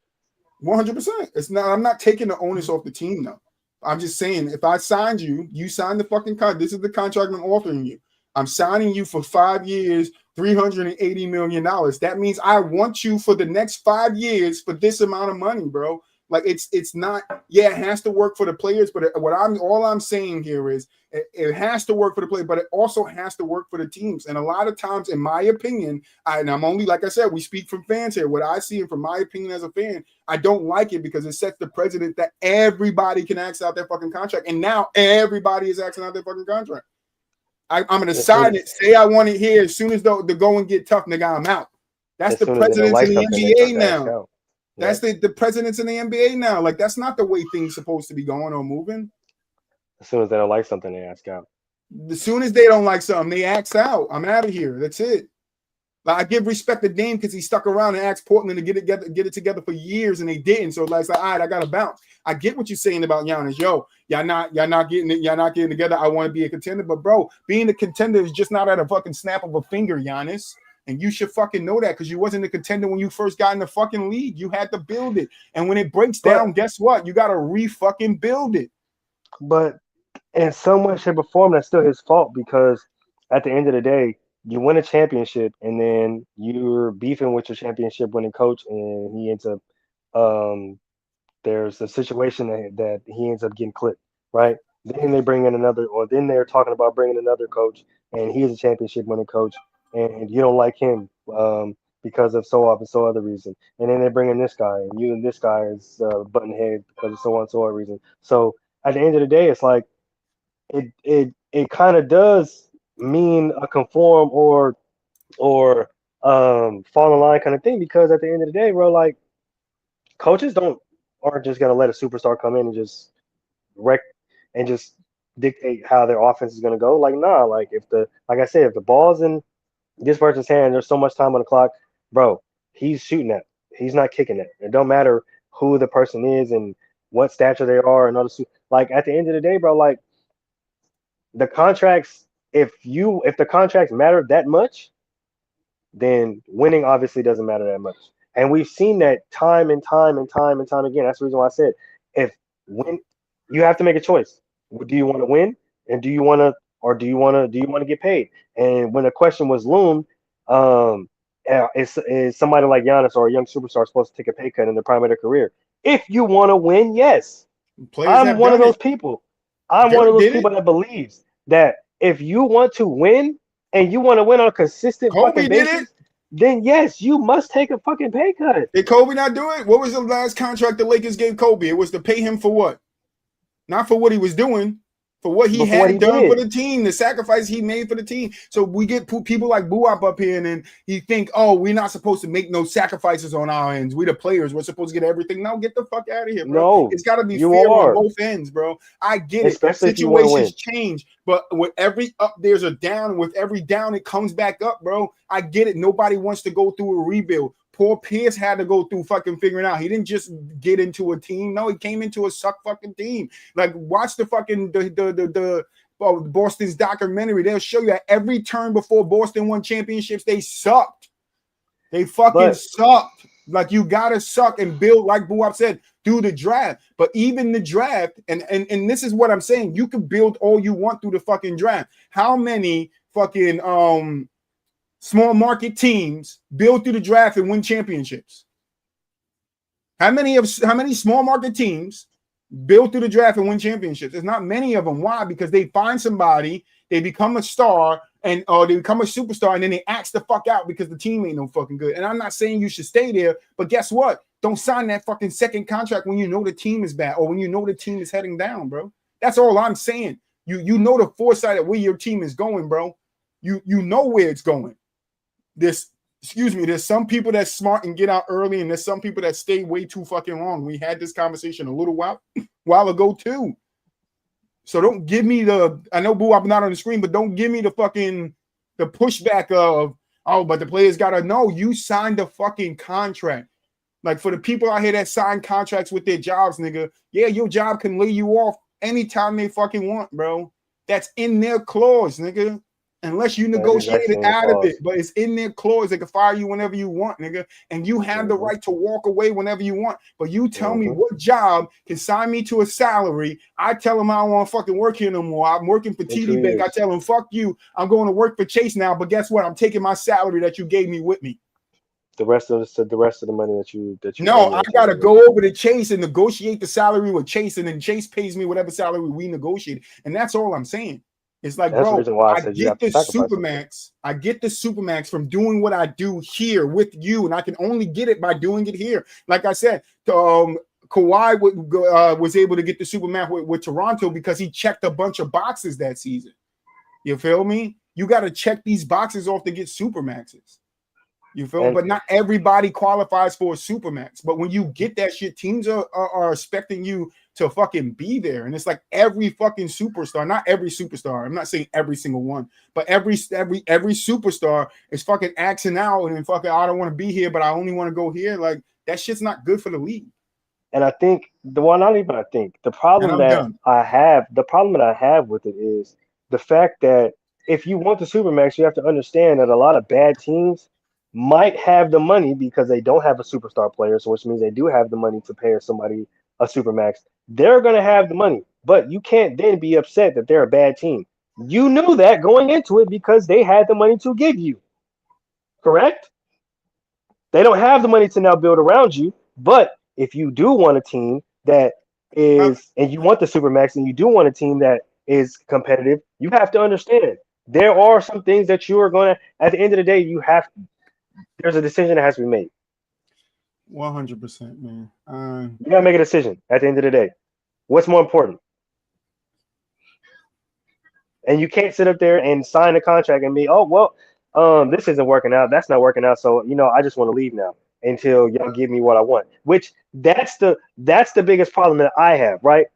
100%. It's not. I'm not taking the onus off the team though. I'm just saying, if I signed you, you signed the fucking contract. This is the contract I'm offering you. I'm signing you for 5 years, $380 million. That means I want you for the next 5 years for this amount of money, bro. Like it's not. Yeah, it has to work for the players, but all I'm saying here is it has to work for the player, but it also has to work for the teams. And a lot of times, in my opinion, and I'm only, like I said, we speak from fans here. What I see, and from my opinion as a fan, I don't like it because it sets the precedent that everybody can axe out their fucking contract, and now everybody is axing out their fucking contract. I'm gonna sign it, say I want it here. As soon as the going get tough, nigga, I'm out. That's the precedents in the NBA now. That's the presidents in the NBA now. Like, that's not the way things supposed to be going or moving. As soon as they don't like something, they ask out. As soon as they don't like something, they ask out. I'm out of here. That's it. Like, I give respect to Dame because he stuck around and asked Portland to get it together for years, and they didn't. So it's like, all right, I gotta bounce. I get what you're saying about Giannis. Yo, y'all not getting it. Y'all not getting together. I want to be a contender, but bro, being a contender is just not at a fucking snap of a finger, Giannis. And you should fucking know that because you wasn't a contender when you first got in the fucking league. You had to build it. And when it breaks down, guess what? You got to re-fucking build it. But in some way, shape, or form, that's still his fault because at the end of the day, you win a championship and then you're beefing with your championship winning coach and he ends up there's a situation that he ends up getting clipped, right? Then they bring in then they're talking about bringing another coach and he's a championship winning coach. And you don't like him because of so other reason. And then they bring in this guy, and this guy is button head because of so other reason. So at the end of the day, it's like it kind of does mean a conform or fall in line kind of thing because at the end of the day, bro, like coaches aren't just gonna let a superstar come in and just wreck and just dictate how their offense is gonna go. Like nah, like if the ball's in this person's hand, there's so much time on the clock, bro. He's shooting it. He's not kicking it. It don't matter who the person is and what stature they are and all the like. At the end of the day, bro, like the contracts. If the contracts matter that much, then winning obviously doesn't matter that much. And we've seen that time and time and time and time again. That's the reason why I said when you have to make a choice. Do you want to win, and do you want to, or do you want to get paid? And when the question was loomed, is somebody like Giannis or a young superstar supposed to take a pay cut in the prime of their career? If you want to win, yes. Players I'm have one of done those it. people. I'm one Dirk of those did people it. that believes that if you want to win and you want to win on a consistent fucking Kobe did it. basis, then yes, you must take a fucking pay cut. Did Kobe not do it? What was the last contract the Lakers gave Kobe? It was to pay him for what? Not for what he was doing, for what he Before what he had done for did. the team, the sacrifice he made for the team. So we get people like Buap up here, and then he think, oh, we're not supposed to make no sacrifices on our ends. We the players, we're supposed to get everything. No, get the fuck out of here, bro. No, It's got to be you fair on are. both ends, bro. I get it. Especially if you want to win. Situations change, but with every up, there's a down. With every down, it comes back up, bro. I get it. Nobody wants to go through a rebuild. Poor Pierce had to go through fucking figuring out. He didn't just get into a team. No, he came into a suck fucking team. Like, watch the fucking Boston's documentary. They'll show you that every turn before Boston won championships, they sucked. They fucking sucked. Like, you gotta suck and build, like Buap said, through the draft. But even the draft, and this is what I'm saying, you can build all you want through the fucking draft. How many fucking small market teams build through the draft and win championships? How many small market teams build through the draft and win championships? There's not many of them. Why? Because they find somebody, they become a star, or they become a superstar, and then they axe the fuck out because the team ain't no fucking good. And I'm not saying you should stay there, but guess what? Don't sign that fucking second contract when you know the team is bad or when you know the team is heading down, bro. That's all I'm saying. You know the foresight of where your team is going, bro. You know where it's going. There's some people that's smart and get out early, and there's some people that stay way too fucking long. We had this conversation a little while ago too. So don't give me I know Boo, I'm not on the screen, but don't give me the pushback of, oh, but the players gotta know you signed the fucking contract. Like, for the people out here that sign contracts with their jobs, nigga, yeah, your job can lay you off anytime they fucking want, bro. That's in their clause, nigga. Unless you negotiate it out of it, but it's in their clause. They can fire you whenever you want, nigga, and you have the right to walk away whenever you want. But you tell me what job can sign me to a salary. I tell them I don't want to fucking work here no more. I'm working for TD Bank. I tell them, fuck you. I'm going to work for Chase now. But guess what? I'm taking my salary that you gave me with me. The rest of the money that you no, I gotta go over to Chase and negotiate the salary with Chase, and then Chase pays me whatever salary we negotiate, and that's all I'm saying. It's like, that's bro, I get the supermax. I get the supermax from doing what I do here with you, and I can only get it by doing it here. Like I said, Kawhi was able to get the supermax with Toronto because he checked a bunch of boxes that season. You feel me? You got to check these boxes off to get supermaxes. You feel me? But not everybody qualifies for a supermax. But when you get that shit, teams are expecting you to fucking be there. And it's like every fucking superstar, not every superstar. I'm not saying every single one, but every superstar is fucking axing out and fucking, I don't want to be here, but I only want to go here. Like, that shit's not good for the league. And I think the problem that I have with it is the fact that if you want the supermax, you have to understand that a lot of bad teams might have the money because they don't have a superstar player, so which means they do have the money to pay somebody a supermax. They're going to have the money, but you can't then be upset that they're a bad team. You knew that going into it because they had the money to give you. Correct? They don't have the money to now build around you, but if you do want a team that is, and you want the supermax, and you do want a team that is competitive, you have to understand there are some things that you are going to, at the end of the day, there's a decision that has to be made. 100%, man. You gotta make a decision at the end of the day. What's more important? And you can't sit up there and sign a contract and be, oh well, this isn't working out. That's not working out. So I just want to leave now until y'all give me what I want. Which that's the biggest problem that I have. Right?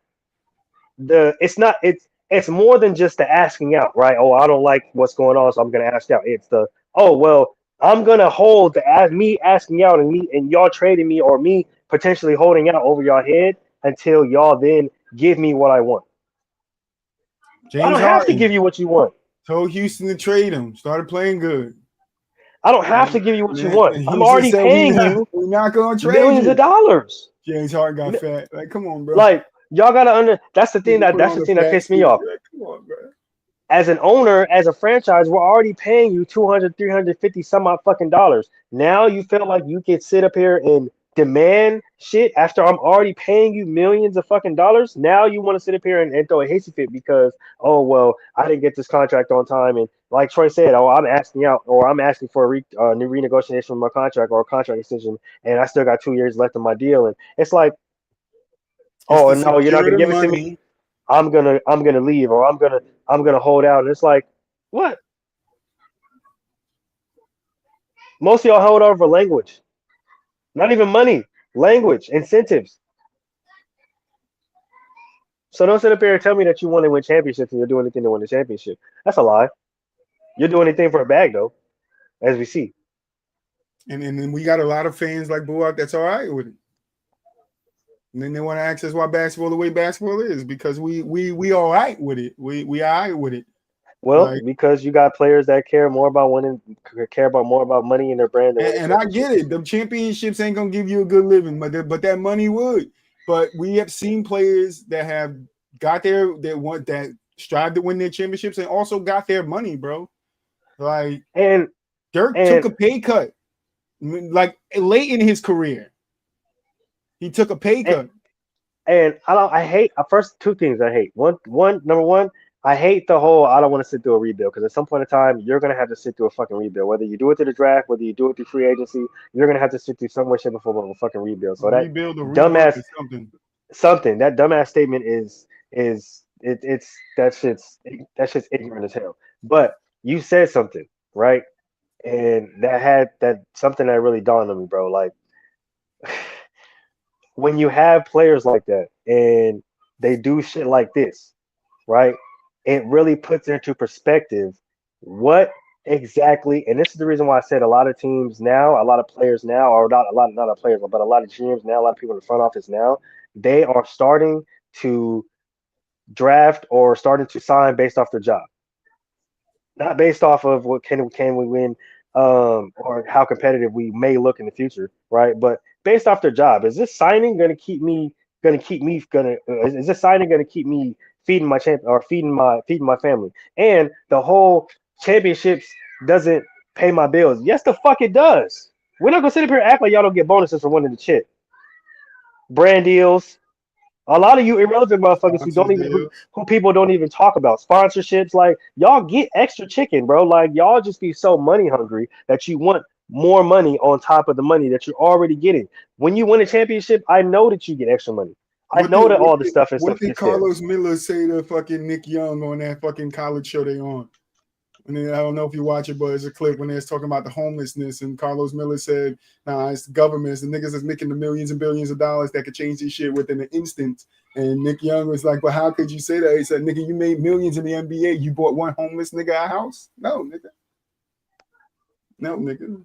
It's more than just the asking out. Right? Oh, I don't like what's going on, so I'm gonna ask out. It's the, oh well, I'm gonna hold me asking out and y'all trading me, or me potentially holding out over y'all head until y'all then give me what I want. I don't have to give you what you want. Told Houston to trade him. Started playing good. I don't have to give you what you want. And I'm he just already said paying you we're not gonna trade millions you. of dollars. James Harden got fat. Like, come on, bro. Like y'all gotta that's the thing Put on the that fat pissed me suit. off. Like, come on, bro. As an owner, as a franchise, we're already paying you 200, 350 some odd fucking dollars. Now you feel like you can sit up here and demand shit after I'm already paying you millions of fucking dollars. Now you want to sit up here and throw a hasty fit because, oh, well, I didn't get this contract on time. And like Troy said, oh, I'm asking out or I'm asking for a new renegotiation of my contract or a contract extension. And I still got 2 years left of my deal. And it's like, It's oh, to no, you're not secure going to the give it to me. money. I'm gonna leave or I'm gonna hold out. And it's like, what? Most of y'all hold over for language, not even money, language, incentives. So don't sit up here and tell me that you want to win championships and you're doing anything to win the championship. That's a lie. You're doing anything for a bag though, as we see. And then we got a lot of fans like Boo out that's all right with it. And then they want to ask us why basketball the way basketball is because we all right with it. We all right with it. Well, Like, because you got players that care more about winning, care about more about money in their brand than winning and I get it. The championships ain't gonna give you a good living, but that money would. But we have seen players that have got that strive to win their championships and also got their money, bro. Like Dirk took a pay cut, like late in his career. He took a pay cut. And I hate first two things I hate. Number one, I hate the whole I don't want to sit through a rebuild because at some point in time you're gonna have to sit through a fucking rebuild. Whether you do it through the draft, whether you do it through free agency, you're gonna have to sit through some way, shape, or form of a fucking rebuild. So that rebuild or dumbass something. That dumbass statement is that shit's ignorant as hell. But you said something, right? And that something that really dawned on me, bro. Like when you have players like that and they do shit like this, right? It really puts into perspective what exactly, and this is the reason why I said a lot of teams now, a lot of players now, or not a lot of players, but a lot of GMs now, a lot of people in the front office now, they are starting to draft or starting to sign based off their job, not based off of what can we win or how competitive we may look in the future, right? But based off their job. Is this signing going to keep me? Is this signing going to keep me feeding my champ or feeding my family? And the whole championships doesn't pay my bills. Yes, the fuck it does. We're not gonna sit up here and act like y'all don't get bonuses for winning the chip. Brand deals. A lot of you irrelevant motherfuckers who people don't even talk about sponsorships. Like y'all get extra chicken, bro. Like y'all just be so money hungry that you want more money on top of the money that you're already getting. When you win a championship, I know that you get extra money. I know that all the stuff is What did Carlos Miller say to fucking Nick Young on that fucking college show they on? And then I don't know if you watch it, but it's a clip when they was talking about the homelessness, and Carlos Miller said, "Nah, it's the government, it's the niggas that's making the millions and billions of dollars that could change this shit within an instant." And Nick Young was like, "But how could you say that?" He said, "Nigga, you made millions in the NBA. You bought one homeless nigga a house? No, nigga. No, nigga.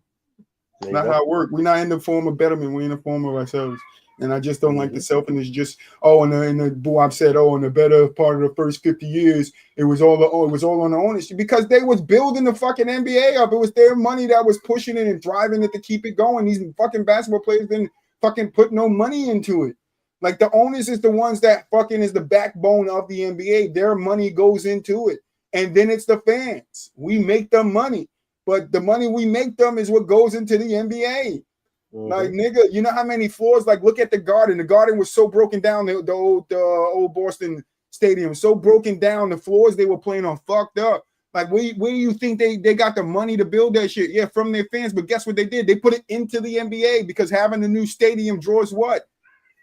It's not how it works. We're not in the form of betterment. We're in the form of ourselves." And I just don't like the selfishness. Just and the Boab said, in the better part of the first 50 years, it was all on the ownership because they was building the fucking NBA up. It was their money that was pushing it and driving it to keep it going. These fucking basketball players didn't fucking put no money into it. Like the owners is the ones that fucking is the backbone of the NBA. Their money goes into it, and then it's the fans. We make them money, but the money we make them is what goes into the NBA. Like nigga, you know how many floors? Like look at the Garden. The Garden was so broken down. The old Boston Stadium so broken down. The floors they were playing on fucked up. Like where do you think they got the money to build that shit? Yeah, from their fans. But guess what they did? They put it into the NBA because having the new stadium draws what?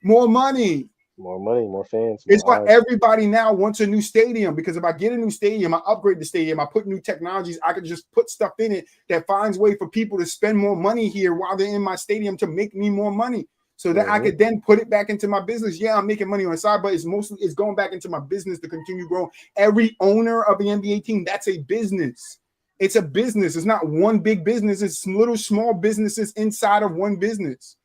More money. More money, more fans. It's why everybody now wants a new stadium, because if I get a new stadium, I upgrade the stadium, I put new technologies, I could just put stuff in it that finds way for people to spend more money here while they're in my stadium to make me more money so that I could then put it back into my business. Yeah, I'm making money on the side, but it's going back into my business to continue growing. Every owner of the NBA team, that's a business. It's a business. It's not one big business. It's little small businesses inside of one business.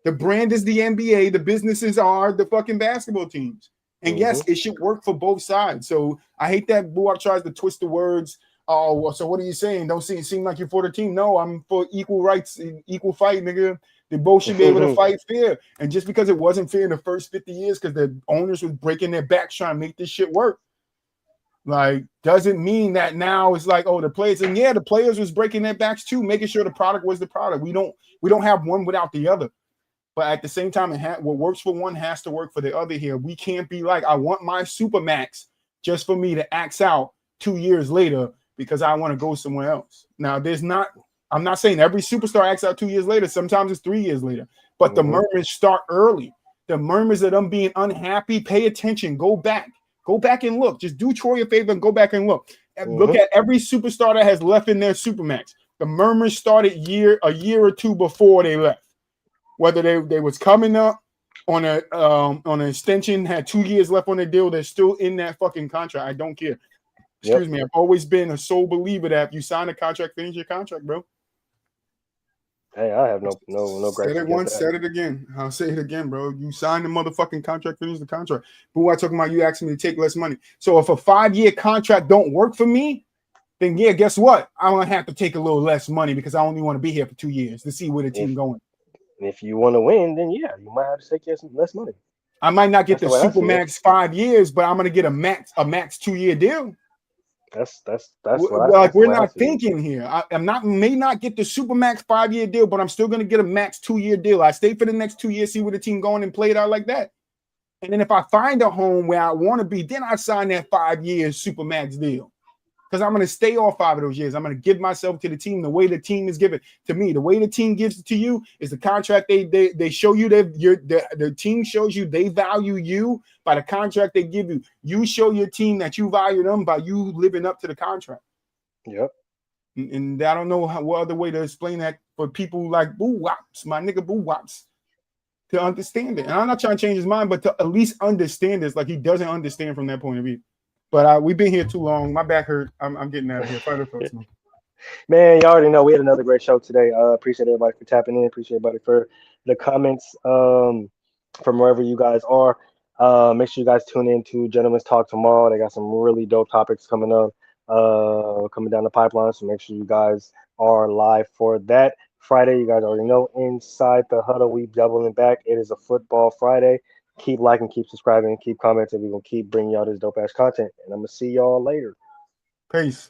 The brand is the NBA. The businesses are the fucking basketball teams. And yes, it should work for both sides. So I hate that Buak tries to twist the words Oh, well, so what are you saying? Don't seem like you're for the team. No, I'm for equal rights, equal fight, nigga. They both should be able to fight fair. And just because it wasn't fair in the first 50 years, because the owners was breaking their backs trying to make this shit work, like, doesn't mean that now it's like, oh, the players, and yeah, the players was breaking their backs too, making sure the product was the product. We don't have one without the other. But at the same time, what works for one has to work for the other here. We can't be like, I want my Supermax just for me to axe out 2 years later because I want to go somewhere else. Now, I'm not saying every superstar acts out 2 years later. Sometimes it's 3 years later. But the murmurs start early. The murmurs of them being unhappy, pay attention, go back. Go back and look. Just do Troy a favor and go back and look. Look at every superstar that has left in their Supermax. The murmurs started a year or two before they left. Whether they was coming up on an extension, had 2 years left on their deal, they're still in that fucking contract. I don't care. Excuse me. I've always been a sole believer that if you sign a contract, finish your contract, bro. Hey, I have no great. Said it once, said it again. I'll say it again, bro. You sign the motherfucking contract, finish the contract. But what I'm talking about, you asking me to take less money. So if a 5-year contract don't work for me, then yeah, guess what? I'm gonna have to take a little less money because I only want to be here for 2 years to see where the team going. If you want to win, then yeah, you might have to take less money. I might not get the Supermax 5 years, but I'm gonna get a max 2-year deal. That's we're not thinking here. May not get the Supermax 5-year deal, but I'm still gonna get a max 2-year deal. I stay for the next 2 years, see where the team going and play it out like that. And then if I find a home where I want to be, then I sign that 5-year Supermax deal. Because I'm going to stay all 5 of those years. I'm going to give myself to the team the way the team is given to me. The way the team gives it to you is the contract they show you. The team shows you they value you by the contract they give you. You show your team that you value them by you living up to the contract. Yep. And I don't know what other way to explain that for people like Boo Wops, my nigga Boo Wops, to understand it. And I'm not trying to change his mind, but to at least understand this. Like he doesn't understand from that point of view. But we've been here too long. My back hurt. I'm getting out of here. Final thoughts, man, you already know we had another great show today. Appreciate everybody for tapping in. Appreciate everybody for the comments from wherever you guys are. Make sure you guys tune in to Gentlemen's Talk tomorrow. They got some really dope topics coming up, coming down the pipeline. So make sure you guys are live for that. Friday, you guys already know, Inside the Huddle, we doubling back. It is a football Friday. Keep liking, keep subscribing, keep commenting. We're going to keep bringing y'all this dope-ass content. And I'm going to see y'all later. Peace.